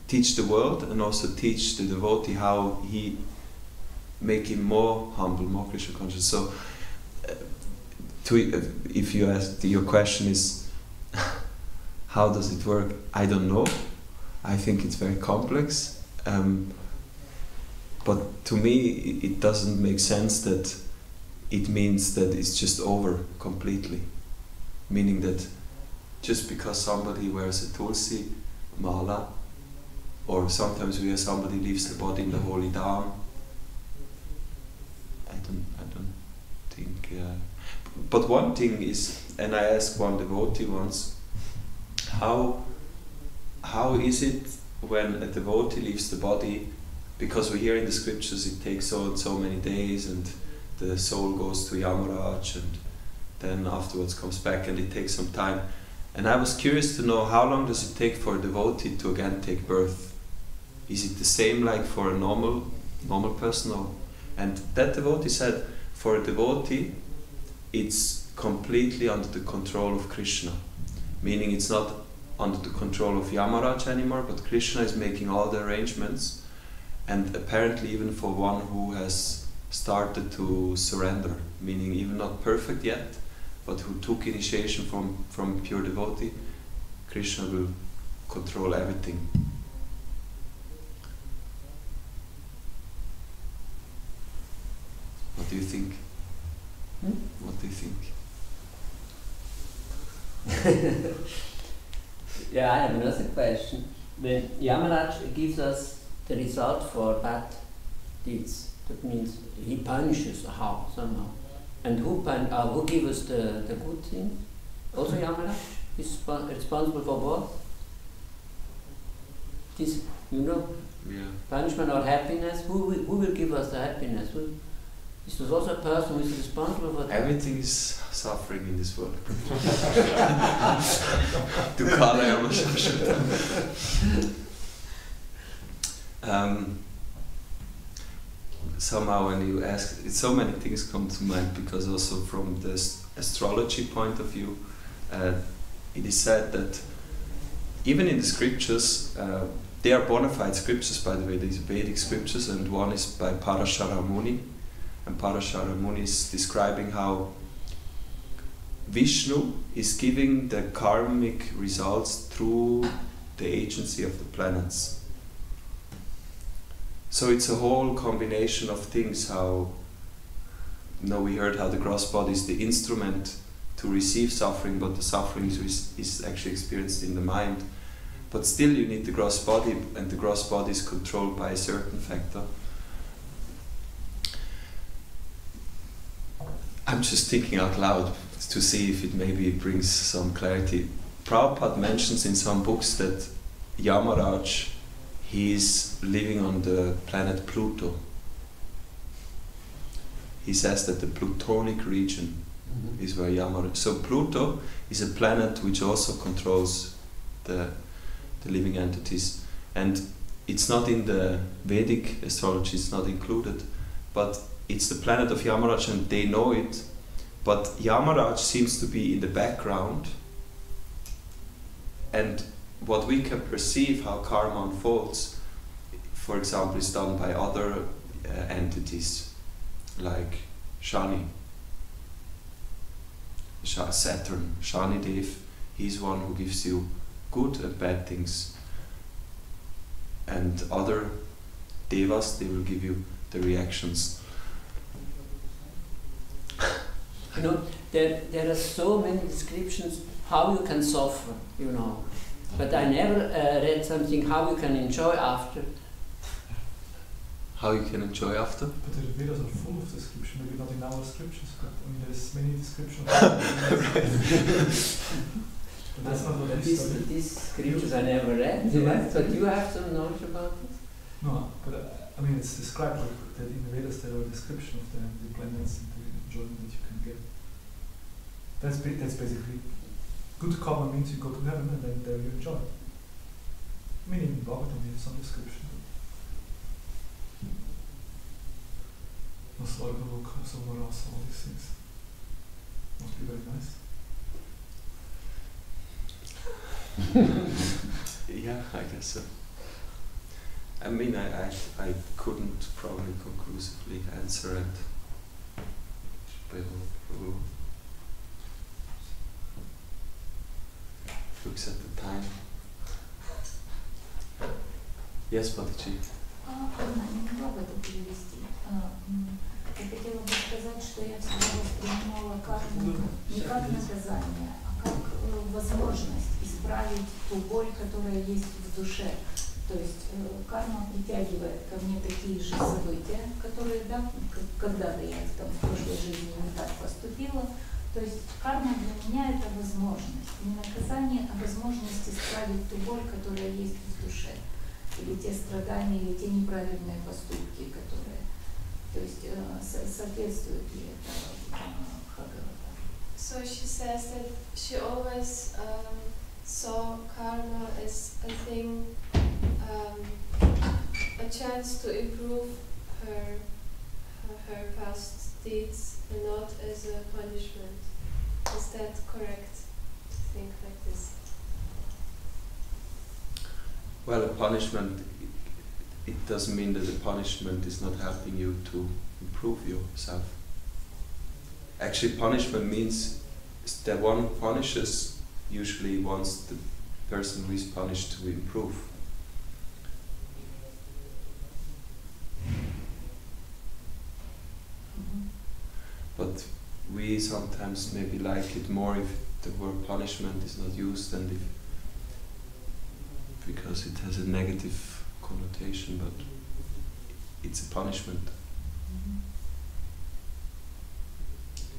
the world, and also teach the devotee how he make him more humble, more Krishna conscious. So if you ask, your question is how does it work? I don't know. I think it's very complex, but to me it doesn't make sense that it means that it's just over completely, meaning that just because somebody wears a tulsi mala, or sometimes we hear somebody leaves the body in the holy dham, I don't think. But one thing is, and I asked one devotee once, how is it when a devotee leaves the body? Because we hear in the scriptures it takes so and so many days, and the soul goes to Yamaraj, and then afterwards comes back, and it takes some time. And I was curious to know, how long does it take for a devotee to again take birth? Is it the same like for a normal person? Or? And that devotee said, for a devotee, it's completely under the control of Krishna. Meaning it's not under the control of Yamaraj anymore, but Krishna is making all the arrangements. And apparently even for one who has started to surrender, meaning even not perfect yet, but who took initiation from pure devotee, Krishna will control everything. What do you think? What do you think? Yeah, I have another question. When Yamaraj gives us the result for bad deeds, that means he punishes somehow. And who gives us the good thing? Also Yamaraj is responsible for both. This, punishment or happiness. Who will give us the happiness? Is there also a person who is responsible for that? Everything is suffering in this world. Somehow when you ask, so many things come to mind, because also from this astrology point of view, it is said that even in the scriptures, they are bona fide scriptures, by the way, these Vedic scriptures, and one is by Parashara Muni, and Parashara Muni is describing how Vishnu is giving the karmic results through the agency of the planets. So it's a whole combination of things, how we heard how the gross body is the instrument to receive suffering, but the suffering is actually experienced in the mind. But still you need the gross body, and the gross body is controlled by a certain factor. I'm just thinking out loud to see if it maybe brings some clarity. Prabhupada mentions in some books that Yamaraj, he is living on the planet Pluto. He says that the Plutonic region is where Yamaraj. So Pluto is a planet which also controls the living entities, and it's not in the Vedic astrology, it's not included, but it's the planet of Yamaraj, and they know it. But Yamaraj seems to be in the background, and what we can perceive, how karma unfolds, for example, is done by other entities, like Shani, Saturn, Shani Dev. He's one who gives you good and bad things, and other devas, they will give you the reactions. There are so many descriptions how you can suffer, but I never read something how you can enjoy after. how you can enjoy after. But the Vedas are full of description, maybe not in our scriptures, but I mean there's many descriptions. But that's not what we study. These scriptures I never read, but you have some knowledge about it? No, but I mean it's described like that in the Vedas there are a description of the planets and the enjoyment that you can get. That's basically good karma means you go to heaven and then there you enjoy. I mean in Bhagavatam we have some description. Nasvargaloka, Somarasa, all these things. Must be very nice. Yeah, I guess so. I mean, I couldn't probably conclusively answer it. Looks at the time. Yes, Pataji. Она не могла бы это перевести. Я хотела бы сказать, что я всегда воспринимала карму не как наказание, а как возможность исправить ту боль, которая есть в душе. То есть карма притягивает ко мне такие же события, которые, да, когда-то я там, в прошлой жизни не так поступила. То есть карма для меня это возможность, не наказание, а возможность исправить ту боль, которая есть в душе. Или те страдания, или те неправильные поступки, которые, то есть соответствуют ли это Бхагавата. So she says that she always saw karma as a thing, a chance to improve her past deeds and not as a punishment. Is that correct to think like this? Well, a punishment, it doesn't mean that the punishment is not helping you to improve yourself. Actually, punishment means that one punishes usually wants the person who is punished to improve. But we sometimes maybe like it more if the word punishment is not used and if because it has a negative connotation, but it's a punishment.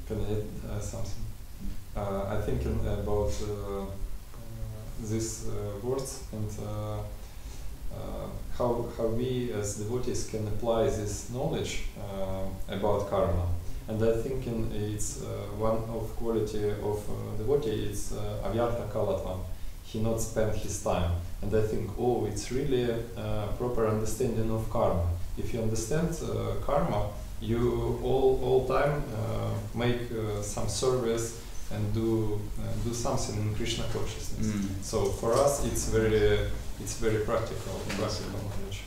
Can I add something? I think about these words and how we as devotees can apply this knowledge about karma. And I think it's one of quality of devotee. It's avyartha kalatvam. He not spend his time. And I think, it's really a proper understanding of karma. If you understand karma, you all time make some service and do something in Krishna consciousness. So for us, it's very practical knowledge.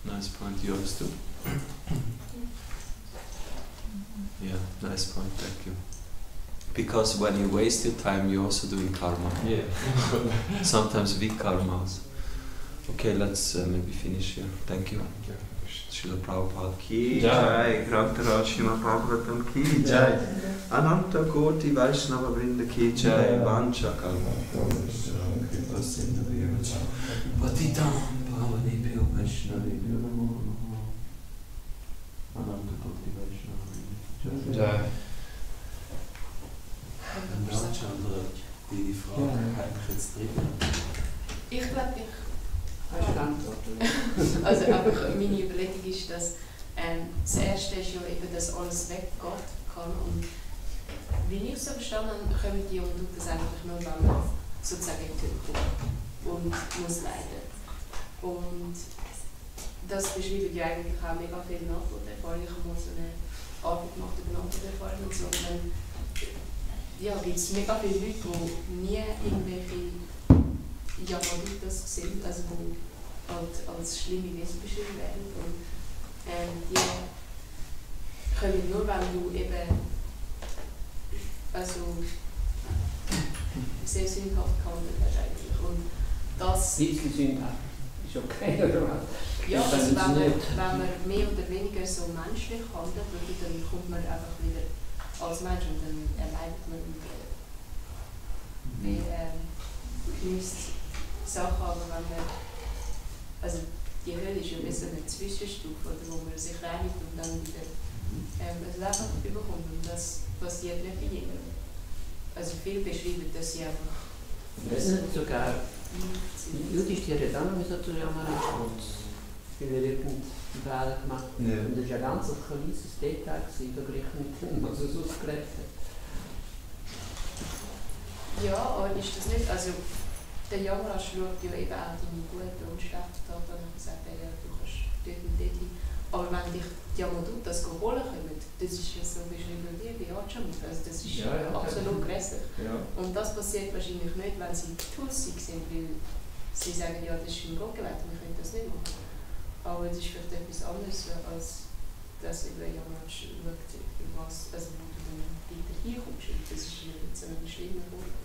Nice point. You understood? Yeah, nice point. Thank you. Because when you waste your time, you're also doing karma. Yeah. Sometimes weak karmas. Okay, let's maybe finish here. Thank you. Srila Prabhupada ki jai, Grantharaj Srimad Bhagavatam ki jai, Ananta Koti Vaishnava Vrinda ki jai, Vancha Kalpa Kripa Sindhu Patitam Pavanebhyo Vaishnavebhyo Namo Namo Ananta Koti Vaishnava Vrinda ki jai. Die Frage habe ich jetzt drin. Ich glaube, also einfach meine Überlegung ist, dass das Erste ist ja eben, dass alles weggeht kann und wie ich es so verstanden habe, kommen die und tut das eigentlich nur, wenn man sozusagen in die Tür kommt und muss leiden. Und das beschreibt ja eigentlich auch mega viel Nahtoderfahrung. Ich habe mal so eine Arbeit gemacht über Nahtoderfahrung und so. Gibt es mega viele Leute, die nie irgendwelche Yamaditas sind, also die halt als schlimme Wesen beschrieben werden. Und die kommen nur, wenn du eben sehr sündhaft gehandelt hast eigentlich. Und das... Ein bisschen sündhaft ist okay, oder was? Ja, also wenn man mehr oder weniger so menschlich handelt, dann kommt man einfach wieder als Mensch und dann erleidet man gewisse Sachen, aber wenn man, also die Höhle ist ja wie so eine Zwischenstufe, oder, wo man sich reinigt und dann wieder ein Leben überkommt. Und das passiert nicht bei jedem. Also viele beschreiben, dass sie einfach Das ist sogar jüdisch, die hat auch noch so zu Yamarash, weil er irgendeinen Fehler gemacht hat. Ja. Und das war ein ganz kleines Detail verglichen mit dem, was er sonst gelebt hat. Ja, aber ist das nicht, also der Yamarash schaut ja eben auch deine guten und schlechten Taten und sagt, ja, du kannst dort und dort hin. Aber wenn dich die Yamadutas holen kommen, das ist ja so beschrieben wie bei Achamit, also das ist absolut grässlich. Ja. Und das passiert wahrscheinlich nicht, wenn sie tussig sind, weil sie sagen, ja, das ist ein Gott gewählt, wir können das nicht machen. Aber es ist vielleicht etwas anderes, als dass eben Yamarash schaut, was, also wo du dann weiter hinkommst. Und das ist ja jetzt ein schlimmer Vorgang.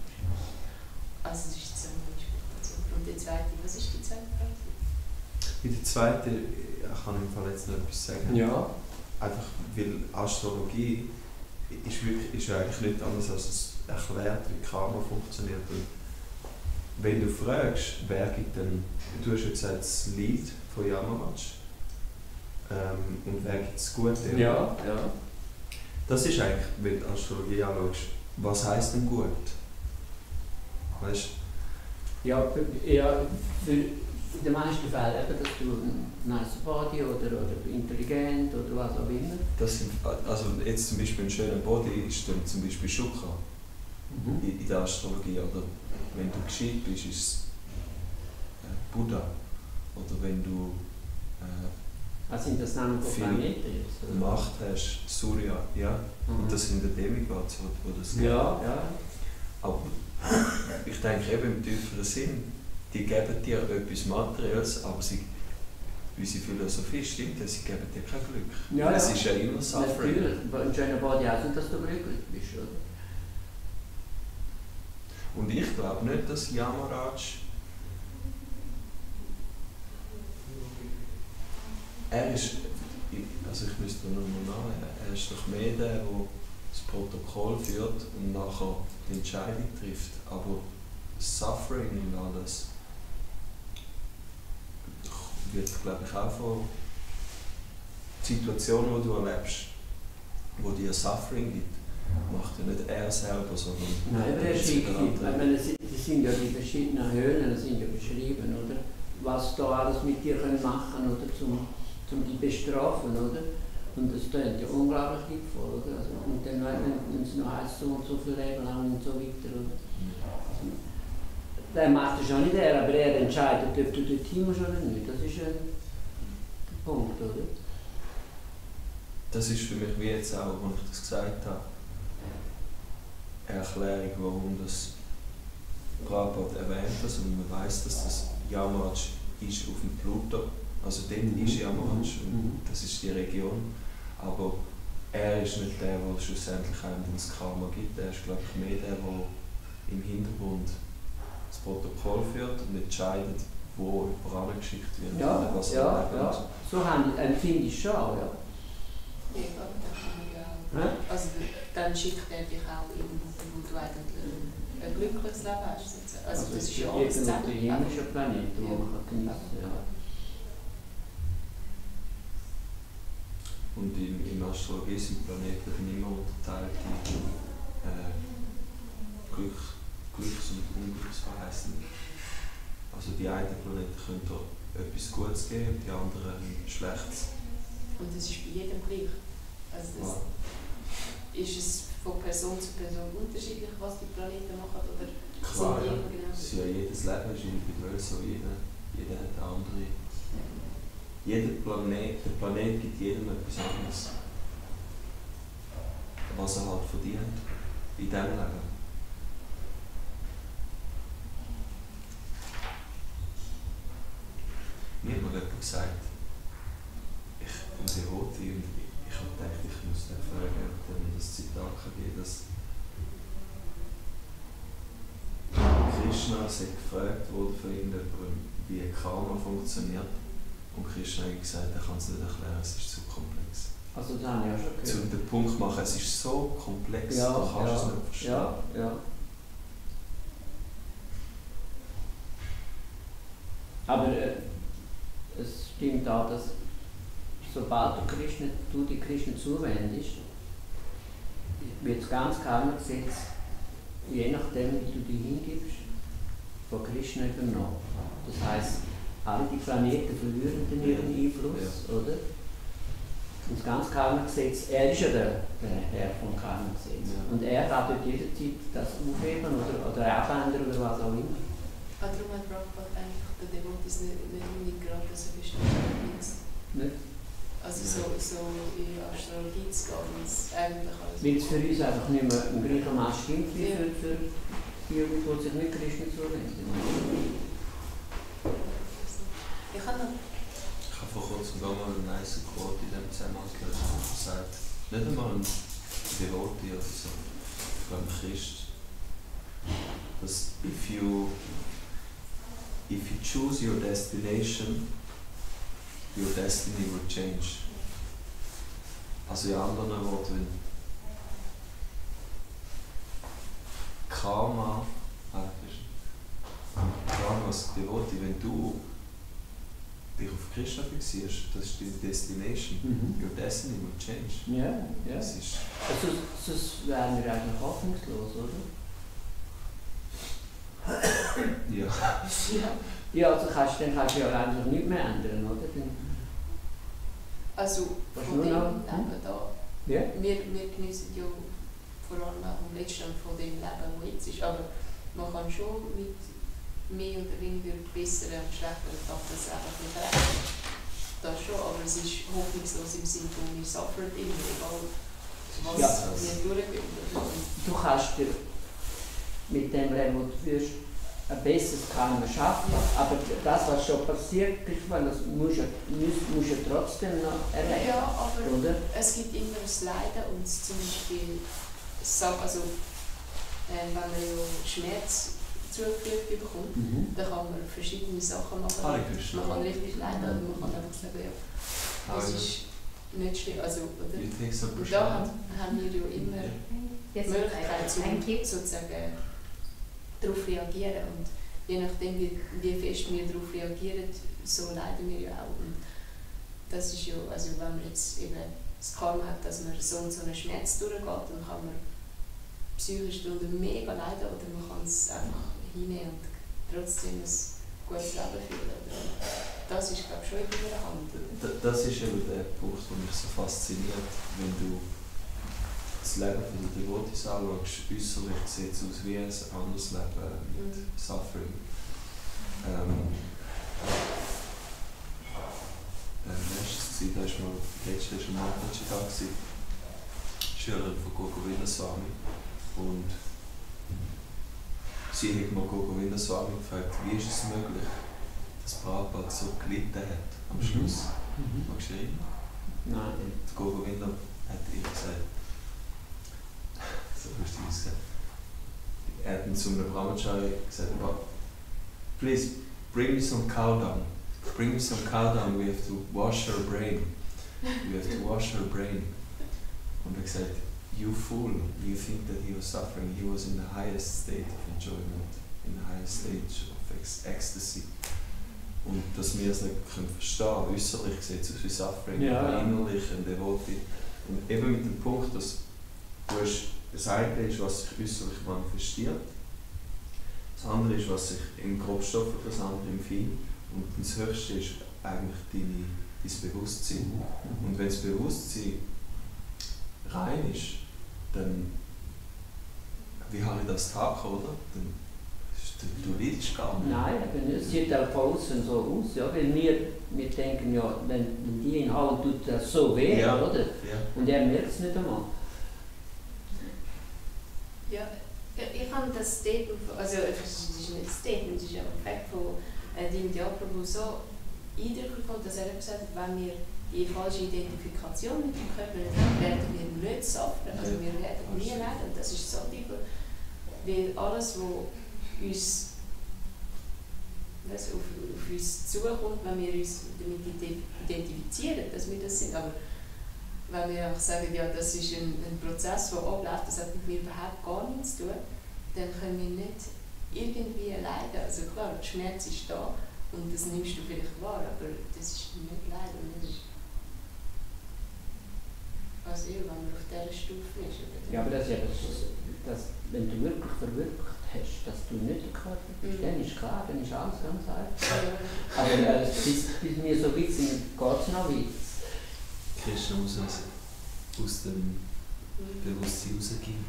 Also es ist so eine Interpretation. Und die zweite, was ist die zweite Frage? Bei der zweiten kann ich im Fall jetzt noch etwas sagen. Ja. Einfach weil Astrologie ist eigentlich nichts anderes, als es erklärt, wie Karma funktioniert. Und wenn du fragst, wer gibt denn, du hast jetzt das Lied von Yamarash und wer gibt das Gute? Ja, ja. Das ist eigentlich, wenn du Astrologie anschaust, was heisst denn gut? Weißt Ja, für in den meisten Fällen eben, dass du ein nice Body oder intelligent oder was auch immer. das sind, also jetzt zum Beispiel ein schöner Body ist dann zum Beispiel Shukra in der Astrologie. Oder wenn du gescheit bist, ist es Buddha. Oder wenn du Was sind das Namen von viel Planeten jetzt? Oder? Macht hast, Surya, ja. Und das sind die Demigods, wo das gibt. Ja, ja. Aber ich denke eben im tieferen Sinn, die geben dir etwas Materielles, aber unsere Philosophie stimmt ja, sie geben dir kein Glück. Ja, es ja. ist ja immer Suffering. Natürlich, ein schöner Body heißt nicht, dass du glücklich bist, oder? Und ich glaube nicht, dass Yamarash er ist, also ich müsste noch mal nachlesen, er ist doch mehr der, der das Protokoll führt und nachher die Entscheidung trifft. Aber Suffering und alles wird, glaube ich, auch von Situationen, die du erlebst, wo dir Suffering gibt, macht ja nicht er selber, sondern Nein, aber der ich andere. meine, das sind ja die verschiedenen Höhlen, das sind ja beschrieben, oder? Was da alles mit dir können machen oder zum die bestrafen, oder? Und das tönt ja unglaublich liebevoll, oder? Also, und dann, wenn es noch heisst, so und so viel Leben lang und so weiter, oder? Also, der macht das auch nicht er, aber er entscheidet, ob du dorthin musst oder nicht. Das ist der Punkt, oder? Das ist für mich wie jetzt auch, als ich das gesagt habe, eine Erklärung, warum das Prabhupada erwähnt das und man weiss, dass das Yamarash ist auf dem Pluto. Also dort ist Yamarash und das ist die Region. Aber er ist nicht der, der schlussendlich einem das Karma gibt. Er ist, glaube ich, mehr der im Hintergrund das Protokoll führt und entscheidet, wo jemand geschickt wird. Ja, was ja, ja. So empfinde ich schon, ja. Ja, aber das kann man ja auch. Also dann schickt er dich auch irgendwo, wo du eigentlich ein glückliches Leben hast. Also das ist ja alles zusammen. Der himmlische Planet, wo man genießen kann. Ja. Und im Astrologie sind Planeten immer unterteilt in Glücks- und Unglücksverheißungen. Also die einen Planeten können da etwas Gutes geben, die anderen Schlechtes. Und das ist bei jedem gleich. Also das ist es von Person zu Person unterschiedlich, was die Planeten machen? Oder Klar, sind die ja. immer genau Das ist ja jedes Leben ist individuell so, jeder hat eine andere. Der Planet gibt jedem etwas anderes. Was er halt verdient in diesem Leben. Mir hat mal jemand gesagt, ich bin Devoti und ich habe gedacht, ich muss den fragen, ob er mir das Zitat geben kann, dass Krishna sich gefragt wurde von irgendjemandem, wie Karma funktioniert. Und Krishna hat gesagt, er kann es nicht erklären, es ist zu komplex. Also das habe ich auch schon gehört. Zum den Punkt machen, es ist so komplex, Ja, du kannst ja, es nicht verstehen. Ja, ja. Aber stimmt auch, dass sobald du die Krishna zuwendest, wird das ganze Karma-Gesetz, je nachdem wie du dich hingibst, von Krishna übernommen. Das heisst, alle die Planeten verlieren dann ihren Einfluss, oder? Und das ganze Karma-Gesetz, er ist ja der Herr vom Karma-Gesetz. Ja. Und er kann dort jederzeit das aufheben oder abändern oder was auch immer. Darum hat Prabhupada eigentlich der Devotis nicht gerade so bestimmt. Nicht? Also so in Astrologie zu gehen, weil es eigentlich alles... Weil es für uns einfach nicht mehr im gleichen Maß stimmt wie für die, die sich nicht Krishna zuwenden. Ich habe vor kurzem mal einen nice Quote in diesem Zusammenhang gehört, der sagt, nicht einmal ein Devotee oder so, ich glaube ein Christ, dass if you choose your destination, your destiny will change. Also in anderen Worten, wenn Karma als Devotee, wenn du dich auf Krishna fixierst, das ist die Destination. Your destiny will change. Ja, ja. Das ist Sonst wären wir eigentlich hoffnungslos, oder? ja. Ja, also dann kannst du ja eigentlich nichts mehr ändern, oder? also von dem Leben da, Ja. wir genießen ja vor allem auch am letzten von dem Leben, das jetzt ist, aber man kann schon mit mehr oder weniger besseren und schlechteren Tagen das einfach nicht rechnen. Das schon, aber es ist hoffnungslos im Sinne von, wir suffern immer, egal was wir durchgehen. Du kannst dir mit dem Leben, wo du führst, ein besseres Karma schaffen, aber das, was schon passiert ist, das musst du trotzdem noch erleben. Ja, aber oder? Es gibt immer das Leiden und zum Beispiel, also, wenn man ja Schmerz zugeführt bekommt, dann kann man verschiedene Sachen machen. Man kann richtig leiden oder man kann einfach sagen, ja, das ist nicht schlimm. Also, oder? Und da haben wir ja immer die Möglichkeit, sozusagen darauf reagieren. Und je nachdem, wie fest wir darauf reagieren, so leiden wir ja auch. Und das ist ja, also wenn man jetzt eben das Karma hat, dass man so und so einen Schmerz durchgeht, dann kann man psychisch mega leiden oder man kann es einfach hinnehmen und trotzdem ein gutes Leben führen. Das ist, glaube ich, schon in der Hand. Das ist eben der Punkt, der mich so fasziniert, wenn du das Leben von der Devotis anschaust. Äußerlich sieht es aus wie ein anderes Leben mit Suffering. Letztes war Mataji da, Schülerin von Gogovinda Swami. Und sie hat mal Gogovinda Swami gefragt, wie ist es möglich, dass Prabhupada so gelitten hat am Schluss. Magst du dich erinnern? Nein. Die Gogovinda hat ihr gesagt, so lustig gesagt, er hat zu einem Brahmachari gesagt, please bring me some cow dung. Bring me some cow dung, we have to wash her brain. We have to wash her brain. Und er hat gesagt, you fool, you think that he was suffering. He was in the highest state of enjoyment, in the highest stage of ecstasy. Und dass wir es nicht verstehen können, äußerlich sieht es aus wie Suffering, aber innerlich ein Devotee. Und eben mit dem Punkt, dass du hast, das eine ist, was sich äußerlich manifestiert, das andere ist, was sich im Grobstofflichen, das andere im Fein, und das Höchste ist eigentlich dein Bewusstsein. Und wenn das Bewusstsein rein ist, dann, wie habe ich das Tag, oder? Du leidest gar nicht. Nein, es sieht auch von außen so aus, ja, weil wir denken ja, wenn die ihn hauen, tut das so weh, oder? Ja. Und er merkt es nicht einmal. Ja, ich habe das Statement, also es ist nicht ein Statement, es ist ein Fakt von Damodar Prabhu so eindrücklich gefunden, dass er gesagt hat, wenn wir die falsche Identifikation mit dem Körper nicht haben, werden wir nicht suffern, also wir werden nie leiden. Das ist so tief, weil alles, was uns auf uns zukommt, wenn wir uns damit identifizieren, dass wir das sind, aber wenn wir auch sagen, ja, das ist ein Prozess, der abläuft, das hat mit mir überhaupt gar nichts zu tun, dann können wir nicht irgendwie leiden. Also klar, der Schmerz ist da, Und das nimmst du vielleicht wahr, aber das ist nicht leider nicht. Also ja, wenn man auf dieser Stufe ist. Ja, aber das ist ja das, wenn du wirklich verwirklicht hast, dass du nicht der Körper bist, dann ist klar, dann ist alles ganz einfach. Aber bis mir so weit sind, geht es noch weit. Krishna muss aus dem Bewusstsein rausgehen.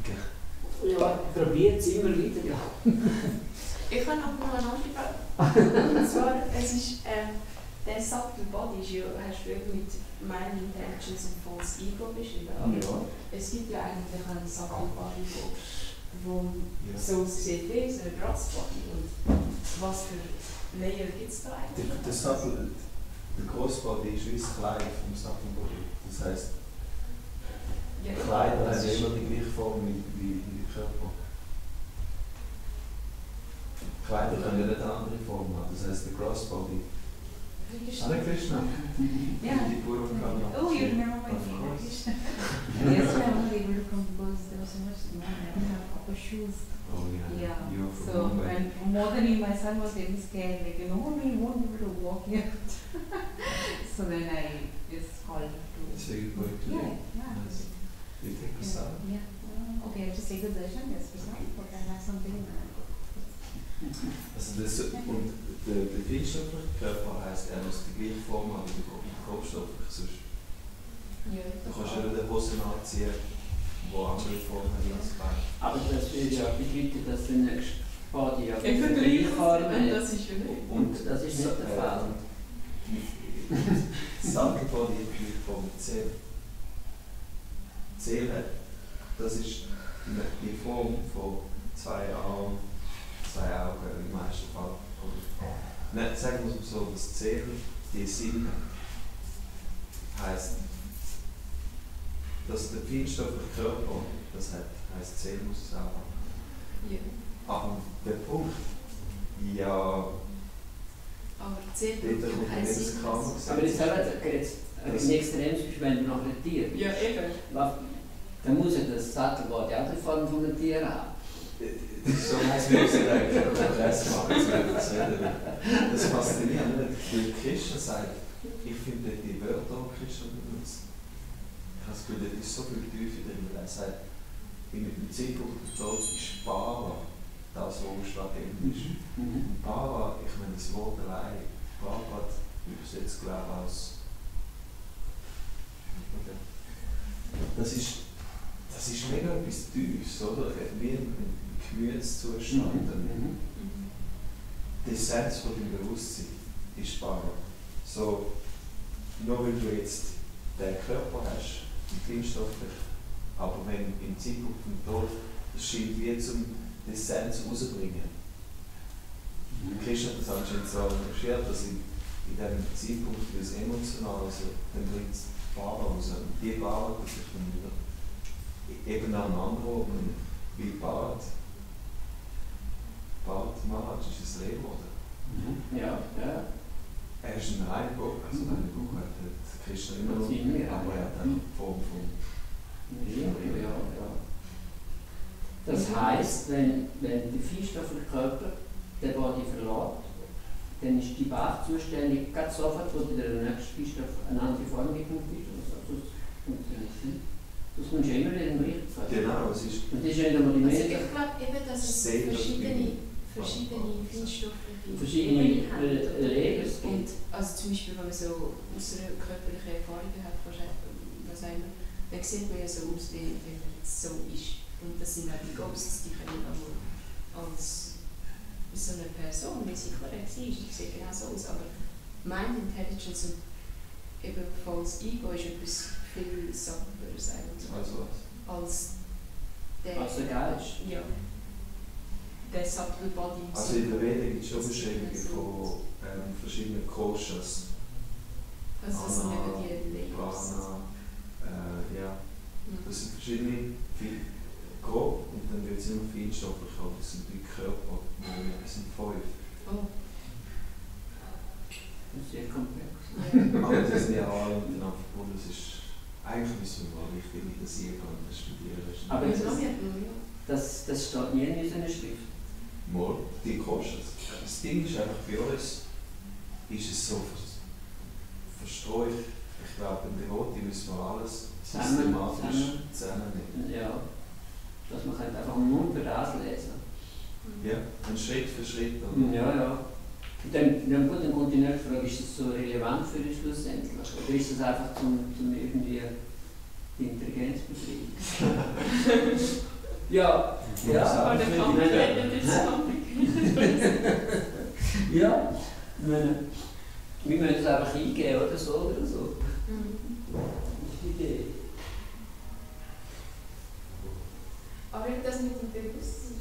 Ja, probiert es immer wieder, ja. Ich habe noch eine andere Frage. Und zwar, es ist, der Subtle Body ist ja, hast du mit Mind Intentions und False Ego beschrieben. Aber Ja. es gibt ja eigentlich einen Subtle Body, wo so aussieht wie so ein Gross Body. Und was für Layer gibt es da eigentlich? Der Grossbody ist wie das Kleid vom Subtle Body. Das heisst, Ja, Kleider haben immer die gleiche Form wie der Körper. Kleider können ja nicht eine andere Form haben. Das heisst, der Grossbody. Hare Krishna. Yeah. Die Guru kann noch. Oh, you remember my Of name? course. Yes, I was able to come because there was so much snow and I didn't have proper shoes. Oh yeah. Yeah. You're from So, Mumbai. and more than me, my son was very scared, like, you won't be able to walk here. So then I just called him to. So you go to Yeah. Nice. You take a side. Yeah. Okay, I just take the darshan, yes, for some, but I have something. Also das, und der feinstoffliche Körper heisst, er muss die gleiche Form haben wie der grobstoffliche. Sonst Ja, du kannst ja nicht eine Hose anziehen, die andere Form hat als Bein. Aber das würde ja bedeuten, dass der nächste Body ja Ich wieder vergleiche gleich Form hat. das ist ja nicht. Und das ist nicht der Fall. Das Sattelbody hat die gleiche Form wie die Seele. Die Seele, das ist die Form von zwei Armen, zwei Augen im meisten Fall. Nein, sagen wir es so, dass die Seele die Sinne heisst, dass der feinstoffliche Körper das hat, heisst die Seele muss es auch haben. Ja. Aber der Punkt, ja, Aber die Seele dort braucht kommt keinen nicht das Sinn. Karma. Aber jetzt ein extremes Beispiel, wenn du nach einem Tier bist. Ja, eben. Dann muss ja das Sattelbody auch die Form von einem Tier haben. So heißt es nicht eigentlich, aber das macht es nicht. Das fasziniert mich, weil Krishna sagt, ich finde die Wörter, die Krishna benutzt, ich habe das Gefühl, da ist so viel Tiefe drin, weil er sagt, im Zeitpunkt des Todes ist Para das, was strategisch ist. Und Para, ich meine das Wort allein, Para übersetzt glaube ich als das ist mega etwas Tiefes, oder? Wie ein Gemütszustand. Die Essenz von dem Bewusstsein ist Para. So, nur weil du jetzt den Körper hast, feinstofflich, aber wenn im Zeitpunkt vom Tod, das scheint wie zum die Essenz rauszubringen. Krishna hat das anscheinend so engagiert, dass in diesem Zeitpunkt, wie es emotional ist, dann bringt es Para raus. Und die Para tut sich dann wieder eben an einen anderen Ort, wie Bart Maharaj ist ein Leben, oder? Ja, ja. Er ist ein reiner Gott, also ein Gott hat Krishna immer noch, aber er hat eine Form von... Ja. Das heisst, wenn der feinstoffliche Körper den Body verlässt, dann ist die Bach zuständig, gerade sofort, wo du der nächste Feinstoff eine andere Form gefunden ist. Also, das kommst du immer wieder in den Bericht. Genau, es ist... Und das ist ja nicht einmal die Also Meta. ich glaube eben, dass es verschiedene Feinstoffe gibt. Verschiedene Layers Und gibt. also zum Beispiel, wenn man so unsere körperliche Erfahrungen hat, was sagen wir, dann sieht man ja so aus, wie man jetzt so ist. Und das sind auch die Ghosts, die können auch als so eine Person, wie sie korrekt ist, die sieht genau so aus. Aber Mind Intelligence und eben False Ego ist etwas viel subtleres eigentlich. Also was? Als der Geist. Ja. Der Subtle Body. Also in der Veda gibt es schon Beschreibungen von verschiedenen Koshas. Also das sind eben die Layers. Prana, ja. Das sind verschiedene, viel grob und dann wird es immer feinstofflicher. Das sind die Körper, das sind 5. Oh. Das ist sehr komplex. Aber das sind ja alle miteinander verbunden. Das ist, eigentlich müssen wir mal richtig interessieren und das studieren. Aber das das steht nie in unserer Schrift. Mal, die Koshas. Das Ding ist einfach bei uns, ist es so, verstehe ich glaube, im Devoti müssen wir alles systematisch zusammennehmen. Ja, dass man halt einfach nur für das lesen. Ja, ein Schritt für Schritt. Oder? Ja. Und dann kommt die nächste Frage, ist das so relevant für dich schlussendlich? Oder ist das einfach zum irgendwie die Intelligenz befriedigen? Ja. Aber der Kampf endet jetzt Ja, wir müssen es einfach eingeben oder so. Das ist die Idee. Aber das mit dem Bewusstsein,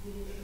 really